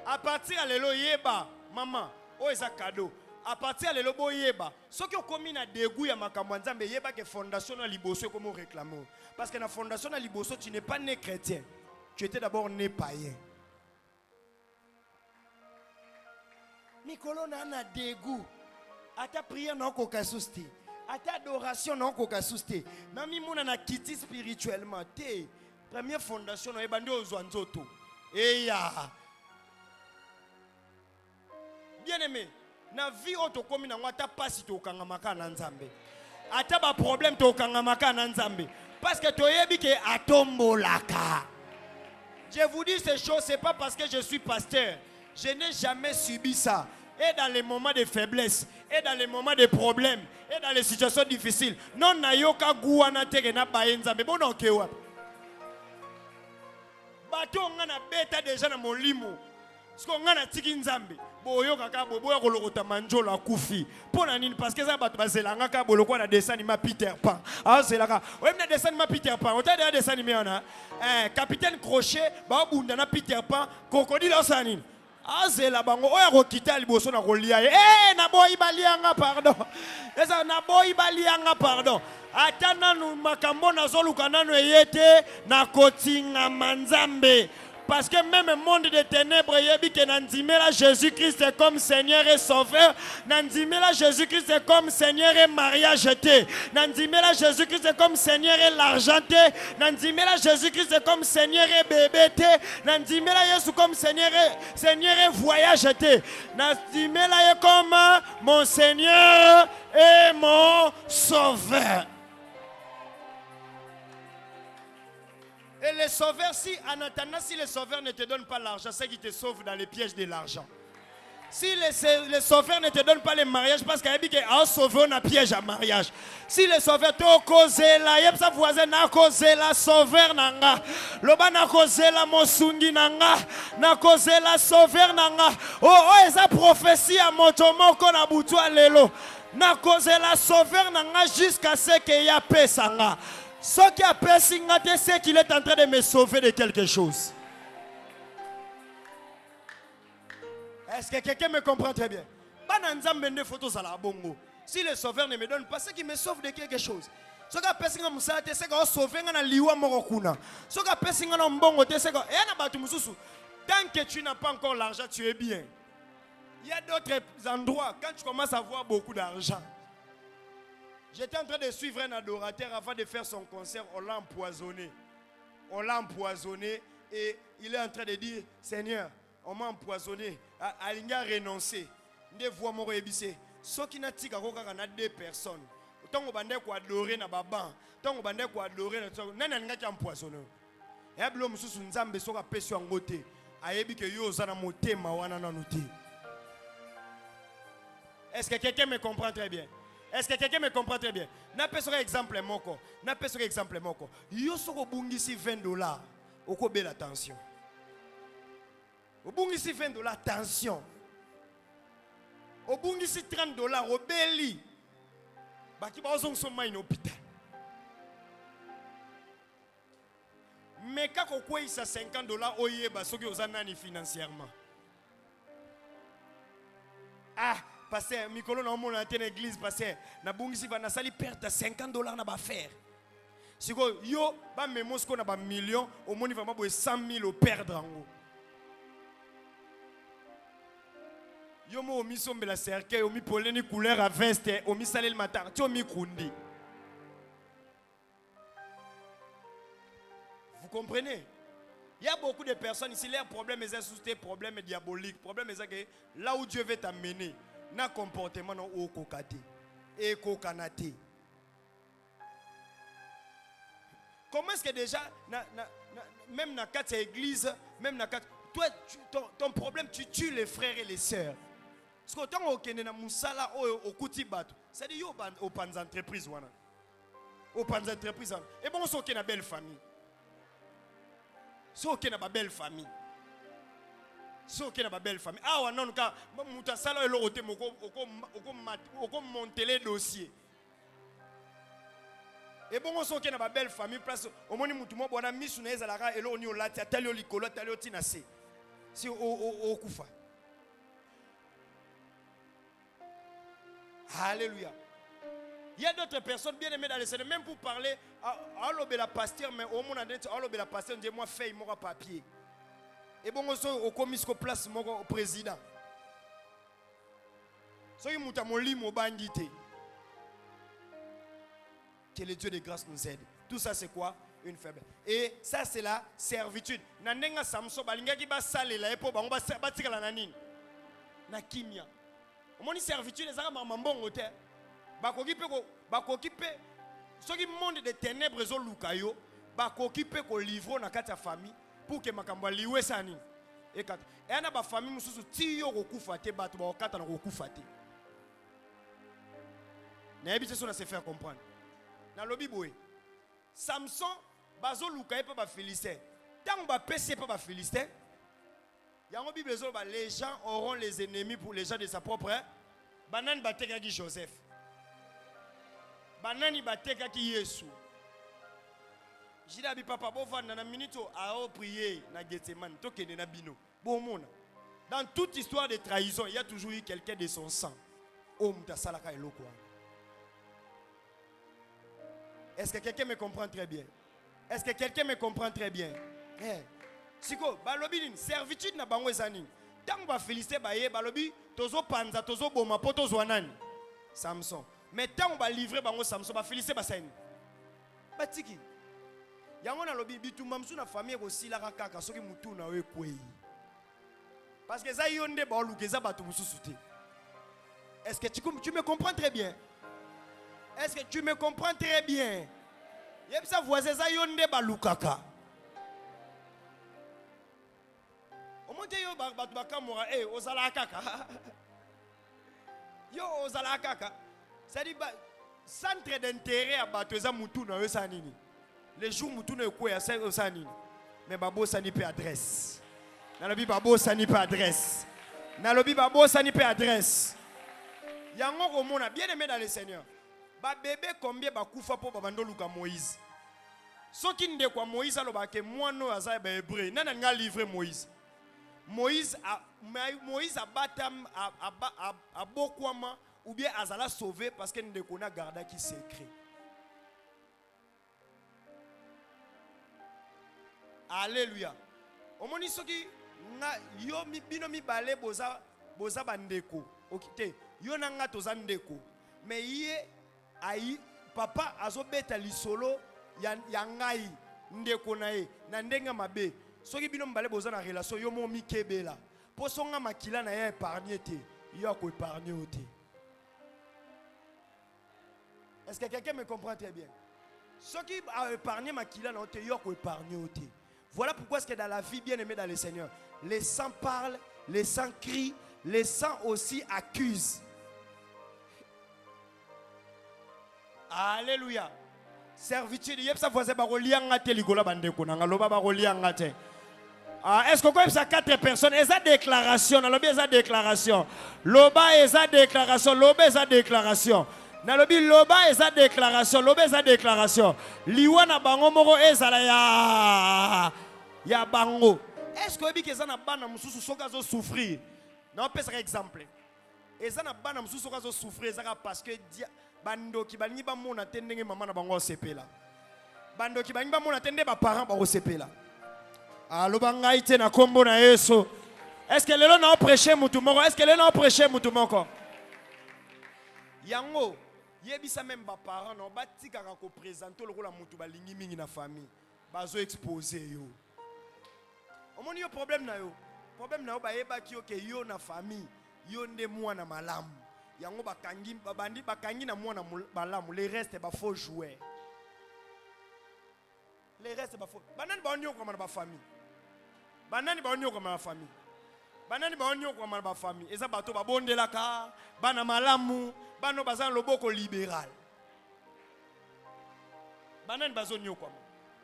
À partir de l'élo yeba maman oh eza cadeau. À partir de l'élo boyeba ce qui ont commis na degu ya makambo nzambe yeba que fondation na liboso comme réclame. Parce que na fondation na liboso tu n'es pas né chrétien. Tu étais d'abord né païen. Mikolo na dégoût. À ta prière non koka sousti. À ta adoration non koka sousti. Nami mona na kiti spirituellement te. Première fondation na ebande ozwanzoto. Eya. Bien aimé, na vie auto komi na ngata pasi to kangamaka na nzambe. Ata ba problème to kangamaka na nzambe. Parce que toyebi ke atombolaka. Je vous dis ces choses, c'est pas parce que je suis pasteur. Je n'ai jamais subi ça. Et dans les moments de faiblesse, et dans les moments de problèmes, et dans les situations difficiles. Non, nayoka guana tege na baenza. Mais bon, non, kewa. Bato ngana beta déjà na molimo. Sko ngana tiki nzambe. Boyoka ka boya kolokota manjola kufi. Pona nini parce que ça bato bazelanga ka boloko na dessin animé Peter Pan. Ah c'est là ka. Ouais na dessin animé Peter Pan. On t'a déjà dessin animé on Capitaine Crochet ba bunda na Peter Pan, crocodile osanini. Ah c'est là bango oya ko kita liboso na kolia. Na boy balianga pardon. Eza na boy balianga pardon. Atana nu makambo na zoluka nanu eyete na kotinga manzambe. Parce que même le monde des ténèbres, il que Nandimela Jésus-Christ est comme Seigneur et Sauveur. Nandimela Jésus-Christ est comme Seigneur et mariage. Nandimela Jésus-Christ est comme Seigneur et l'argent. Nandimela Jésus-Christ est comme Seigneur et bébé. Nandimela Jésus comme Seigneur et voyage. Nandimela est comme mon Seigneur et mon Sauveur. Et le sauveur, si en attendant, si le sauveur ne te donne pas l'argent, c'est qu'il te sauve dans les pièges de l'argent. Si le sauveur ne te donne pas le mariage, parce qu'il y a un sauveur dans piège à mariage. Si le sauveur te cause là, il y a sa voisin n'a causé la sauveur nanga. Loba n'a causé la mosungi nanga, n'a causé la sauveur nanga. Oh, esa prophétie à motomo qu'on a boutou à l'élo. N'a causé la sauveur nanga jusqu'à ce qu'il y a paix sanga. Ce qui a perçu, c'est qu'il est en train de me sauver de quelque chose. Est-ce que quelqu'un me comprend très bien? Si le sauveur ne me donne pas, c'est qu'il me sauve de quelque chose. Ce qui a perçu, c'est qu'il sauver dans liwa morokuna. Ce qui a perçu dans mbongo, c'est que tant que tu n'as pas encore l'argent, tu es bien. Il y a d'autres endroits, quand tu commences à avoir beaucoup d'argent. J'étais en train de suivre un adorateur avant de faire son concert. On l'a empoisonné. On l'a empoisonné et il est en train de dire, Seigneur, on m'a empoisonné. Il a renoncé. Il voit mon ébissé. Ce qui n'a tika a deux personnes. Tant qu'on bande quoi adorer na baba. Tant qu'on bande quoi adorer na nana nga qui empoisonné. Et ablo mususu nzambe soka peso ngote. Ayebi ke yo zana motema wana na nuti. Est-ce que quelqu'un me comprend très bien? Est-ce que quelqu'un me comprend très bien? Na peso exemple moko. Na peso exemple moko. Yo soko bungisi $20. Oko belle attention. Au bungisi $20, attention. Au bungisi $30, au belli. Baki ba ozong soma in hôpital. Mais quand on quoi ça $50 oye ba soki ozanani financièrement. Ah, pasteur, Mikolo na mon antenne église pasteur, na bungisi va na sali perte $50 na ba faire. Siko yo ba memos ko na ba million, au moni va ba 100,000 au perdre en haut. Yo mo omi sombe la cercueil, omi poleni couleur à veste, omi salé le matin, tu omi kundi. Vous comprenez? Il y a beaucoup de personnes ici, leur problème est un problème diabolique. Problème est que là où Dieu veut t'amener, na comportement non au kokate et kokanate. Comment est-ce que déjà même dans quatre églises, même dans quatre, toi ton problème tu tues les frères et les sœurs. Parce que quand on est dans musala au kutibato, c'est dit yo au pan entreprise wana. Au pan entreprise. Et bon on est dans belle famille. So ok na ba belle famille. So ok na ba belle famille. Ah ouais non ka mutasala elo ote oko monter les dossiers. Et bon on so ok na ba belle famille place au moni mutu mo bona misu na ezalaka elo oni olati atalio likolo atalio tinase. Si o kufa. Alléluia. Il y a d'autres personnes bien aimées dans le Seigneur, même pour parler à la pasteur, mais au monde à la pasteur, on dit moi fais mon papier. Et bon, on commis qu'on place mon président. So il mouta mon lit mon bandité. Que le Dieu de grâce nous aide. Tout ça c'est quoi? Une faiblesse. Et ça c'est la servitude. Nanenga Samson balinga ki ba sale la epo ba on ba tika la nanine. Na kimia. Mon servitude les arabes mambongo te. Bakokipe ceux qui monde des ténèbres zo lukayo bakokipe ko livre na kati ya famille pour que makambo liwe sani et kat et ana ba famille mususu ti yo kokufa te batu ba okata na kokufa te na yebite so na se faire comprendre na lobi boye Samson bazo lukaye pa ba philistin tant ba pese pa ba philistin yango bible zo ba les gens auront les ennemis pour les gens de sa propre banane bateka ki Joseph. Banani bateka ki Yesu. Jida bi papa bova na minute a prier na Gethsemane to kene na bino. Bon mona. Dans toute histoire de trahison, il y a toujours eu quelqu'un de son sang. Oh muta salaka eloko. Est-ce que quelqu'un me comprend très bien? Est-ce que quelqu'un me comprend très bien? Siko, balobi nini, servitude na bango ezani. Tant ba féliciter baye, balobi, tozo panza, tozo boma, poto zwanani. Samson. Mais tant ba livrer bango Samson, ba féliciter basani. Batiki. Yango na lobi, bitumba msu na famille aussi la kaka, soki mutu na we kwei. Parce que ça yonde ba olukeza batu mususu. Est-ce que tu me comprends très bien? Est-ce que tu me comprends très bien? Yep sa voisin ça yonde ba lukaka. Omonte yo batu bakamora ozala kaka. Yo ozala kaka. Ça dit centre d'intérêt à batu eza mutu na yo sa nini. Les jours mutu na ko ya sa nini. Mais babo ça ni pe adresse. Na lobi babo ça ni pe adresse. Na lobi babo ça ni pe adresse. Yango komona bien aimé dans le Seigneur. Ba bébé combien ba kufa po babando luka Moïse. Soki ndekwa Moïse alobake mwana aza ba hébreu. Nana nga livrer Moïse. Moïse a batam a bokwama ou bien azala sauvé parce que ndeko na garda qui secret. Alléluia. Omoni soki nga yo mi bino mi balé boza bandeko. Okite yo nanga toza ndeko. Mais yé ayi papa azobeta lisolo ya ngai ndeko na ye na ndenga mabe. Soki bino mbale boza na relation yo mo mi kebela. Po songa makila na ye épargner te. Yo ko épargner ote. Est-ce que quelqu'un me comprend très bien? Soki a épargner makila na ote yo ko épargner ote. Voilà pourquoi est-ce que dans la vie bien aimée dans le Seigneur, les saints parlent, les saints crient, les saints aussi accusent. Alléluia. Servitude, yep sa voisin ba relianga te ligola bandeko na ngaloba ba relianga te. Est-ce que comme ça 4 personnes, eza déclaration, na lobi eza déclaration. Loba eza déclaration, loba eza déclaration. Na lobi loba eza déclaration, loba eza déclaration. Liwa na bango moko ezala ya bango. Est-ce que obi eza na bana mususu soka zo souffrir? Na opesa exemple. Eza na bana mususu soka zo souffrir ezaka parce que bando ki balingi ba mona tendenge mama na bango sepela. Bando ki balingi ba mona tende ba parents ba sepela. Aloba ngai te na kombo na Yesu. Est-ce que lelo na prêcher mutu moko? Est-ce que lelo na prêcher mutu moko? Yango yebisa même ba parents no batika ka ko présenter lokola mutu balingi mingi na famille. Bazo exposer yo. Omoni yo problème na yo. Problème na yo ba yeba ki yo ke yo na famille, yo nde mwana malamu. Yango bakangi babandi bakangi na mwana malamu, les restes ba faux jouer. Les restes ba faux. Banani ba onyo kwa ba famille. Banani ba onyo kwa famille. Banani ba onyo kwa ba famille. Eza bato ba bondelaka, bana malamu, bano bazan loboko libéral. Banani bazo nyo kwa.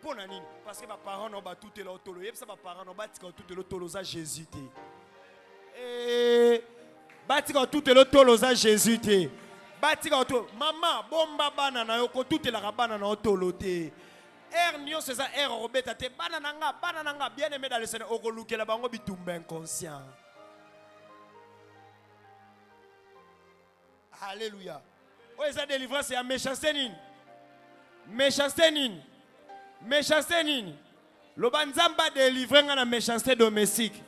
Pona nini? Parce que ba parents no ba tout est l'otolo. Yebsa ba parents no ba tika tout est l'otolo za Jésus te. Batika tout est l'otolo za Jésus te. Batika tout. Maman bomba bana na yo ko tout est la bana na otolo te. Nyo c'est ça robeta te bana nanga bien aimé dans le Seigneur okoluke la bango bitumba inconscient. Alléluia. Oh eza délivrance ya méchanceté nini? Méchanceté nini? Méchanceté nini? Lo banzamba délivrer nga na méchanceté domestique.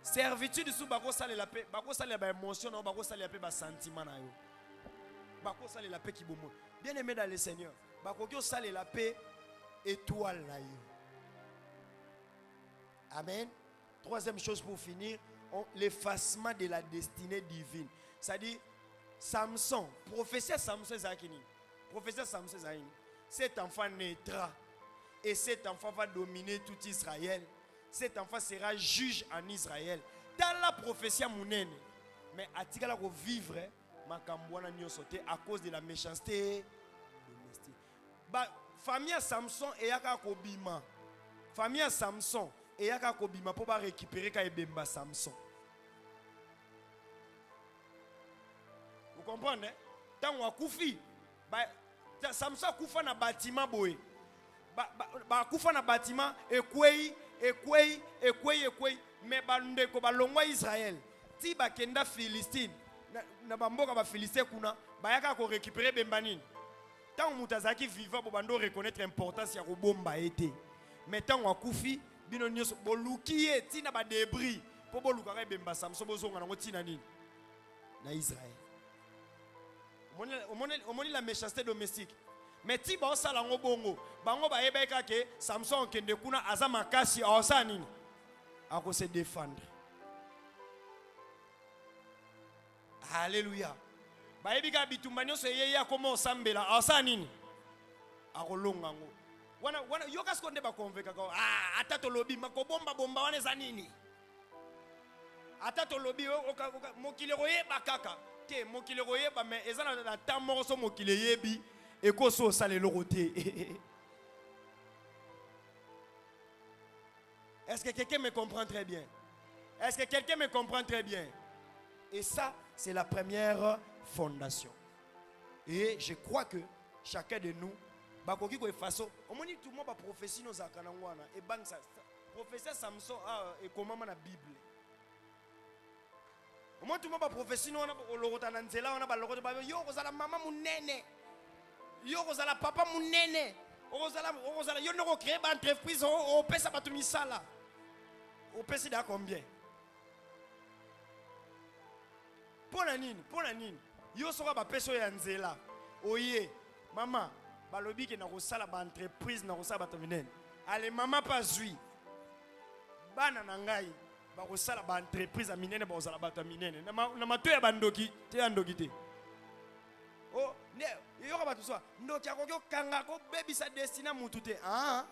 Servitude sous bako sale la paix, bako sale ba émotion, bako sale la paix ba sentiment na yo. Bako sale la paix qui bomo. Bien aimé dans le Seigneur, bako kyo sale la paix étoile na yo. Amen. Troisième chose pour finir, l'effacement de la destinée divine. C'est-à-dire Samson, professeur Samson Zakini. Professeur Samson Zakini. Cet enfant naîtra et cet enfant va dominer tout Israël. Cet enfant sera juge en Israël. Dans la prophétie mounene, mais atikala ko vivre makambwana nyosote à cause de la méchanceté domestique. Ba famille Samson eyaka ko bima. Famille Samson eyaka ko bima pour ba récupérer ka ebemba Samson. Vous comprenez? Tant wakufi ba Samson kufa na bâtiment boy. Ba kufa na bâtiment ekwei mais bande ko balongwa Israël ti bakenda Philistine na bamboka ba Philistin kuna bayaka ko récupérer bembanine tant mutazaki vivant bo bando reconnaître importance ya ko bomba été mais tant on koufi bino nyos bolukiye tina ba débris po bolukaka bemba Samson bozonga nango tina nini na Israël. Omoni la méchanceté domestique. Mais ti ba osala ngo bongo bango ba yebeka ke Samson kende kuna aza makasi aosa nini ako se défendre. Alléluia. Ba yebika bitumba nyonso yeye akoma osambela aosa nini akolonga ngo. Wana yoka skonde ba convaincre ka ata to lobi makobomba bomba wana za nini. Ata to lobi mokile koyeba kaka te mokile koyeba mais ezana na temps moko so mokile yebi ekoso sale lokote. Est-ce que quelqu'un me comprend très bien? Est-ce que quelqu'un me comprend très bien? Et ça, c'est la première fondation. Et je crois que chacun de nous, bakoki ko façon, au moins tout le monde va prophétie nos akanangwana et bang ça. Professeur Samson et comment na Bible. Au moins tout le monde va prophétie nous on lorota na nzela on a ba lorota ba yo kozala mama munene. Yo kozala papa munene. Ozala yo no créer ba entreprise o pesa batu misala. O pesa da combien? Pona nini? Yo soka ba peso ya nzela. Oye, mama, balobi ke na kosala ba entreprise na kosala batu minene. Ale mama pas zui. Bana na ngai ba kosala ba entreprise a minene ba kosala batu minene. Na mato ya bandoki, te andoki te. Oh, ne, yo ka batu so. Ndoki akoki okanga ko baby sa destina mutu te. Ah.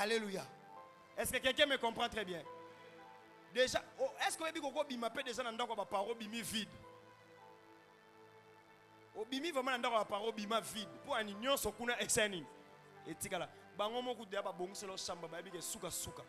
Alléluia. Est-ce que quelqu'un me comprend très bien? Déjà, est-ce que vous avez dit que déjà dans la parole bimi vide? Au bimi vraiment dans la parole bima vide. Pour un union sokuna exeni. Et tikala. Bango moku de ba bongse lo samba ba bi suka suka.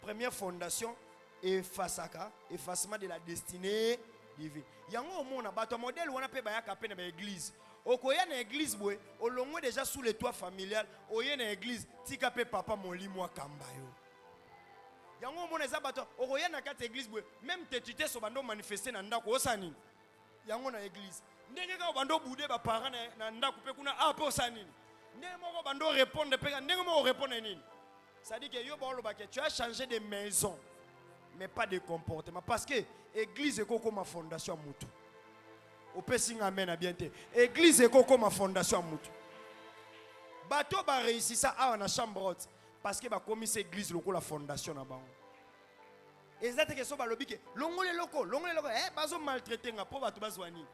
Première fondation, effacement de la destinée divine. Yango mona bato modèle wana pe ba ya kapena ba église. Okoya na église boy, olongwe déjà sous le toit familial, oye na église, tika pe papa moli mwa kambayo. Yango mona za bato, okoya na kati église boy, même tétité so bando manifester na ndako osani. Yango na église. Ndenge ka bando boudé ba parents na ndako pe kuna a pe osani. Ndenge moko bando répondre pe ndenge moko répondre nini. Ça dit que yo ba loba que tu as changé de maison mais pas de comportement parce que église est comme ma fondation mutu. Au pesing amen à bien te. Église est comme ma fondation mutu. Bato ba réussir ça à na chambre haute parce que ba commis cette église loko la fondation na bango. Exact que so ba lobi ke longole loko bazo maltraiter nga po bato bazwani.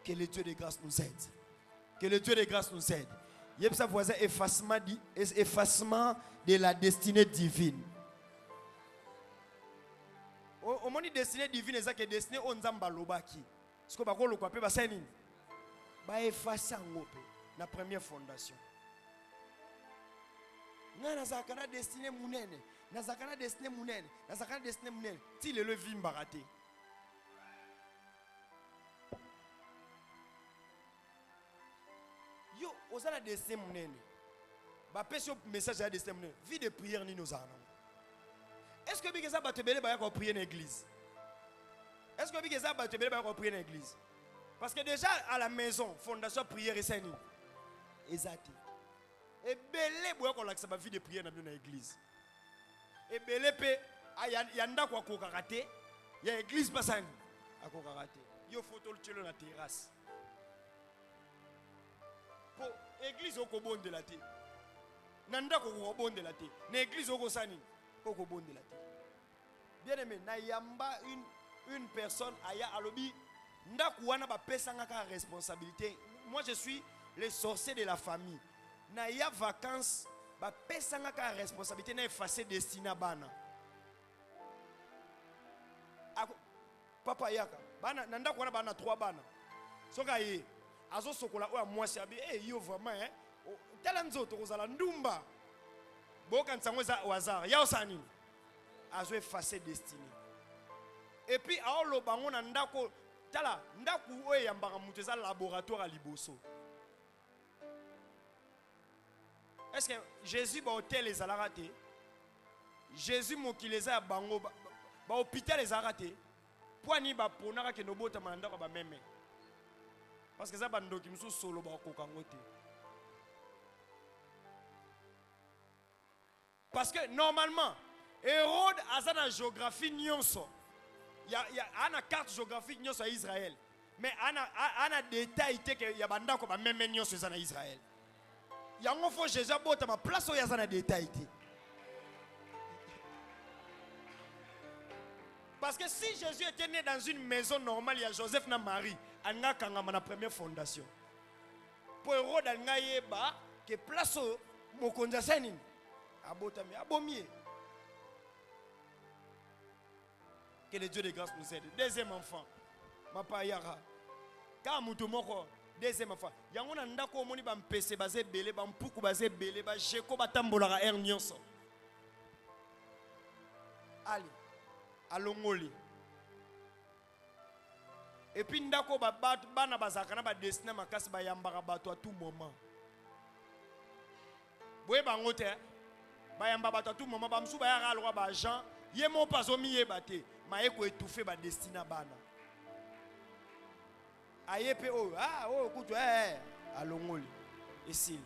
Que le Dieu de grâce nous aide. Que le Dieu de grâce nous aide. Yep sa voisin effacement de la destinée divine. Au moment de destinée divine, c'est que destinée on zamba lobaki. Ce que bakolo kwa pe ba seni. Ba effacer ngope na première fondation. Na zakana destinée munene, na zakana destinée munene, na zakana destinée munene. Ti le vimba raté. Yo, osala destin munene. Ba pese message à destin munene. Vie de prière ni nous avons. Est-ce que bigeza ba tebele ba ko prier dans l'église? Est-ce que bigeza ba tebele ba ko prier dans l'église? Parce que déjà à la maison, fondation prière et seni. Exact. Et belé boya ko lakisa ba vie de prière dans l'église. Et belé pe yanda kwa ko karaté, ya église pasani ako karaté. Yo photo le tchelo na terrasse. Église au cobon de la terre. Nanda au cobon de la terre. L'église au cosani au cobon de la terre. Bien aimé, na yamba une personne aya alobi ndakuana ba pesanga ka responsabilité. Moi je suis le sorcier de la famille. Na ya vacances ba pesanga ka responsabilité na effacer destina bana. Papa yaka bana nanda kuana bana 3 bana. Soka ye azo sokola oya mwasi abi yo vraiment tala nzoto kozala ndumba boka ntsango za wazar ya osani azo effacer destinée et puis aolo bango na ndako tala ndaku oyo yambaka mutu za laboratoire à liboso. Est-ce que Jésus ba hôtel les a raté? Jésus mokileza bango ba hôpital les a raté? Poani ba ponaka ke nobota mandako ba meme. Parce que ça ba ndoki musu solo ba ko kangote. Parce que normalement Hérode a sa géographie nyonso. Il y a une carte géographique nyonso à Israël. Mais ana détail que ya bandako ba meme nyonso za na Israël. Yango fo Jésus bota ma place o ya za na détail. Parce que si Jésus était né dans une maison normale, il y a Joseph et Marie, il y a la première fondation. Pour Hérode, il y a que place au Mokonja Senin. Abotami, abomier. Que le Dieu de grâce nous aide. Deuxième enfant, Mapa Yara. Quand Moutoumoko, deuxième enfant. Il y a un ndako moni ba mpese basé belé, ba mpuku basé belé, ba jeko batambola er nyonso. Allez. Alongoli. Et puis ndako bana bazakana ba destiné makasi ba yambaka bato à tout moment. Boye bangote ba yamba bato à tout moment ba msu ba yara alwa ba Jean yemo pazomi yebate ma eko étouffer ba destiné bana. Ayepe oh kutu alongoli. Ici.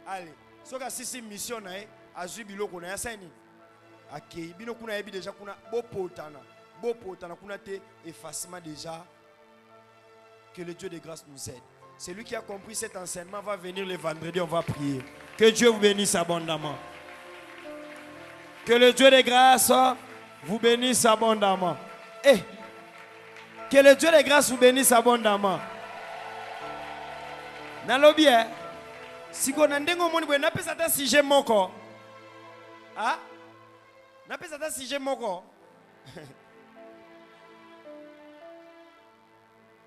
Allez, soka sisi mission na azui biloko na yasani. Ok, bino kuna yebi déjà kuna bopotana kuna te effacement déjà. Que le Dieu de grâce nous aide. Celui qui a compris cet enseignement va venir le vendredi, on va prier. Que Dieu vous bénisse abondamment. Que le Dieu de grâce vous bénisse abondamment. Eh, que le Dieu de grâce vous bénisse abondamment. Nalobi si on a ndengo moni bwe napesa ta sujet moko. Ah? Napesa ta sujet moko.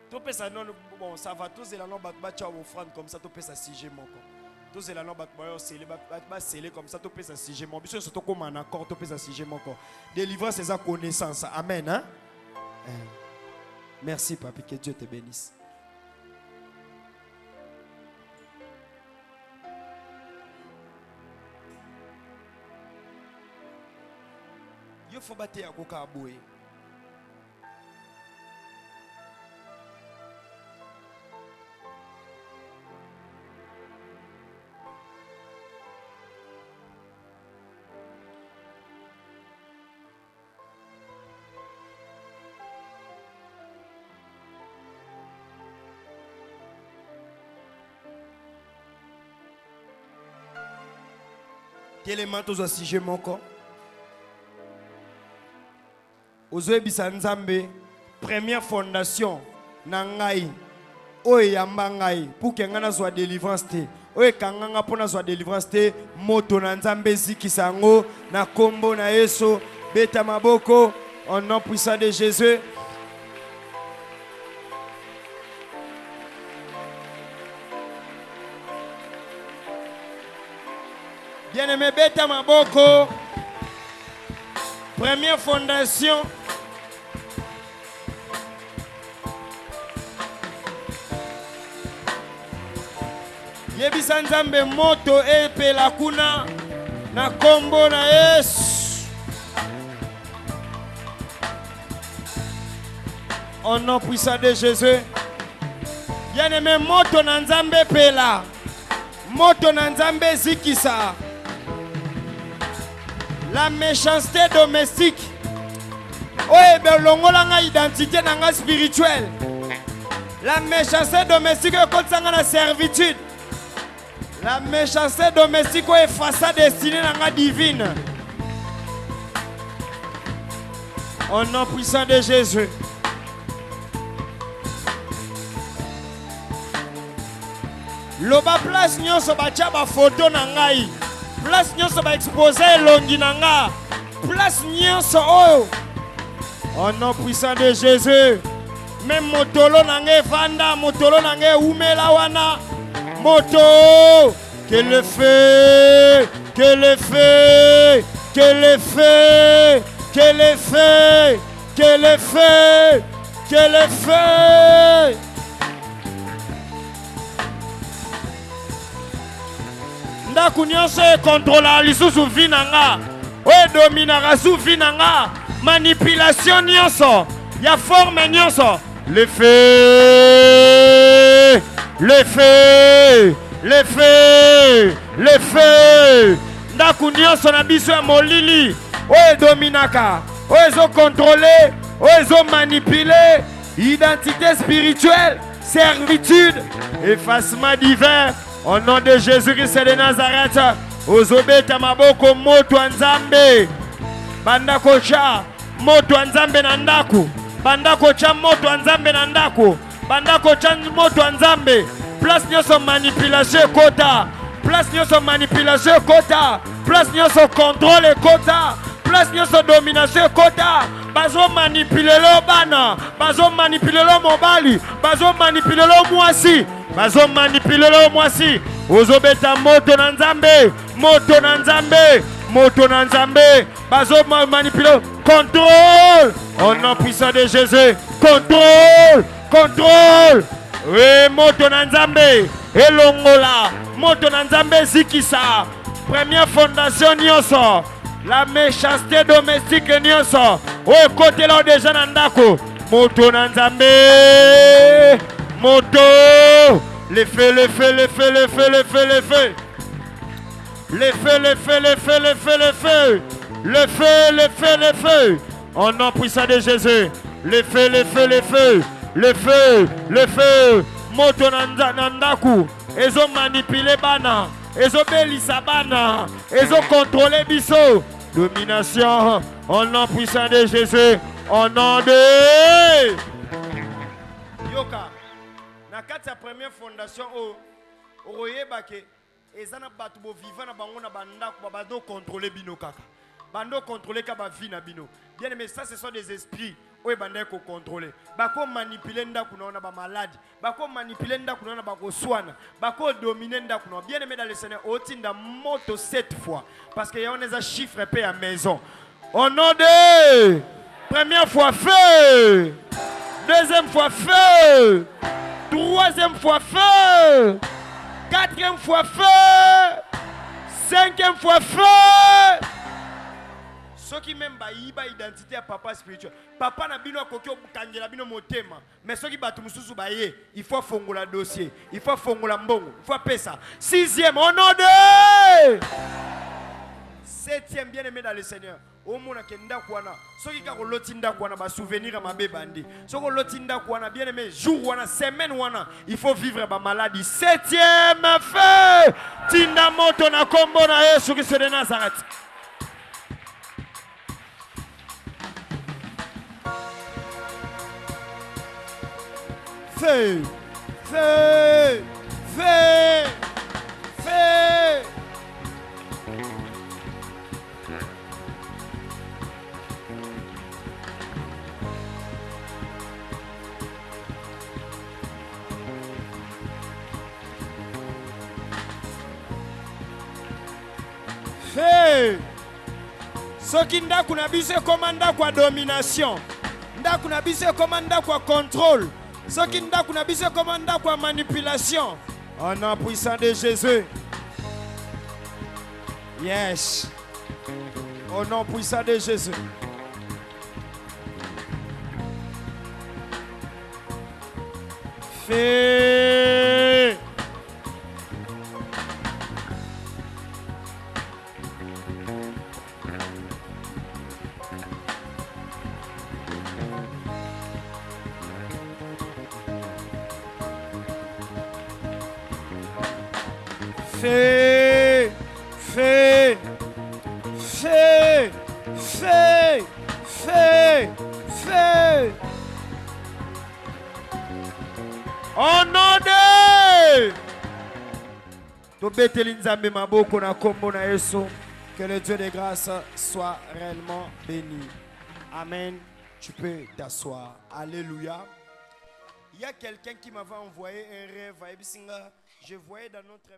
Tout pesa non bon ça va tous la non battu à offrande comme ça tout pesa sujet moko. Tous la non bat scellé comme ça tout pesa sujet moko. Biso surtout comme un accord tout pesa sujet moko. Délivrance c'est sa connaissance. Amen hein. Merci papi, que Dieu te bénisse. Il faut battre à Koka Aboué. Quel élément tous aussi j'ai mon corps? Ozoe Bisanzambe, première fondation, Nangai, Oye Yambangai, pour que ngana soit délivrance te. Oye Kanganga pour na soit délivrance te, Moto Nanzambe Zikisango, na Kombo na Yeso, Beta Maboko, au nom puissant de Jésus. Bien-aimé Beta Maboko, première fondation. Yebisa Nzambe moto epe la kuna na kombo na Yesu. Au nom puissant de Jésus. Bien-aimé moto na Nzambe pela. Moto na Nzambe zikisa. La méchanceté domestique. Oye belongola nga identité na nga spirituelle. La méchanceté domestique est comme ça la servitude. La méchanceté domestique est face à destinée dans la divine. Au nom puissant de Jésus. Loba place nyonso batia ba photo na ngai. Place nyonso ba exposer longi na nga. Place nyonso oyo. Au nom puissant de Jésus. Même motolo na ngai vanda, motolo na ngai umela wana. Moto, que le feu, que le feu, que le feu, que le feu, que le feu, que le feu. Ndaku nyonso contrôle lisusu vinanga, o dominaka su vinanga, manipulation nyonso, Il y a forme nyonso. Le feu. Le feu. Le feu. Le feu. Ndaku nyonso na biso ya molili. Oyo dominaka. Oyo contrôler. Oyo manipuler. Identité spirituelle. Servitude. Effacement divin. Au nom de Jésus-Christ de Nazareth. Ozobeta maboko moto nzambe. Bandako cha moto nzambe na ndaku. Bandako cha moto nzambe na ndaku. Bandako cha moto nzambe. Place nyoso manipulation kota. Place nyoso manipulation kota. Place nyoso contrôle kota. Place nyoso domination kota. Bazo manipuler lo bana. Bazo manipuler lo mobali. Bazo manipuler lo mwasi. Bazo manipuler lo mwasi. Ozobeta moto na nzambe. Moto na nzambe. Moto na nzambe. Bazo manipuler. Contrôle. Au nom puissant de Jésus. Contrôle. Contrôle. Oui, moto na nzambe. Elongola. Moto na nzambe zikisa. Première fondation nyonso. La méchanceté domestique nyonso. Oh, côté là déjà na ndako. Moto na nzambe. Moto. Le feu, le feu, le feu, le feu, le feu, le feu. Le feu, le feu, le feu, le feu, le feu. Le feu, le feu, le feu. Au nom puissant de Jésus. Le feu, le feu, le feu. Le feu, le feu. Moto nandaku. Ezo manipule bana. Ezo belisa bana. Ezo contrôler biso. Domination. Au nom puissant de Jésus. Au nom de... Yoka. Na kati ya première fondation oyoyebake ezana bato bo vivant na bango na bandako bando contrôler bino kaka. Bando contrôler ka ba vie na bino. Bien aimé, ça ce sont des esprits oyo banda ko contrôler. Bako manipuler ndako na ba malade. Bako manipuler ndako na ba ko soana. Bako dominer ndako na. Bien aimé dans le Seigneur, otinda moto 7 fois parce que y a un chiffre paix à maison. Au nom de première fois feu. Deuxième fois feu. Troisième fois feu. Quatrième fois feu. Cinquième fois feu. Ceux qui même ba identité à papa spirituel. Papa na bino kokyo kangela bino motema. Mais ceux qui battu mususu baye, il faut fongola dossier. Il faut fongola mbongo. Il faut appeler ça. Sixième, au nom de... Septième, bien aimé dans le Seigneur. Au monde qui nda kwana. Ceux qui ont lotinda kwana ba souvenir à ma bébandi. Ceux qui ont lotinda kwana, bien aimé, jour wana, semaine wana, il faut vivre ba maladie. Septième feu. Tinda moto na kombo na Yesu Christ de Nazareth. Feu, feu, feu, feu. Feu. Soki ndaku na biso komanda kwa domination. Ndaku na biso komanda kwa contrôle. Ce qui n'a pas de commande quoi manipulation. Au nom puissant de Jésus. Yes. Au nom puissant de Jésus. Fais. Fais, fais, fais, fais, fais, fais. Oh non de Tobeteli nzambe maboko na kombo na Yesu. Que le Dieu de grâce soit réellement béni. Amen. Tu peux t'asseoir. Alléluia. Il y a quelqu'un qui m'avait envoyé un rêve. Je voyais dans notre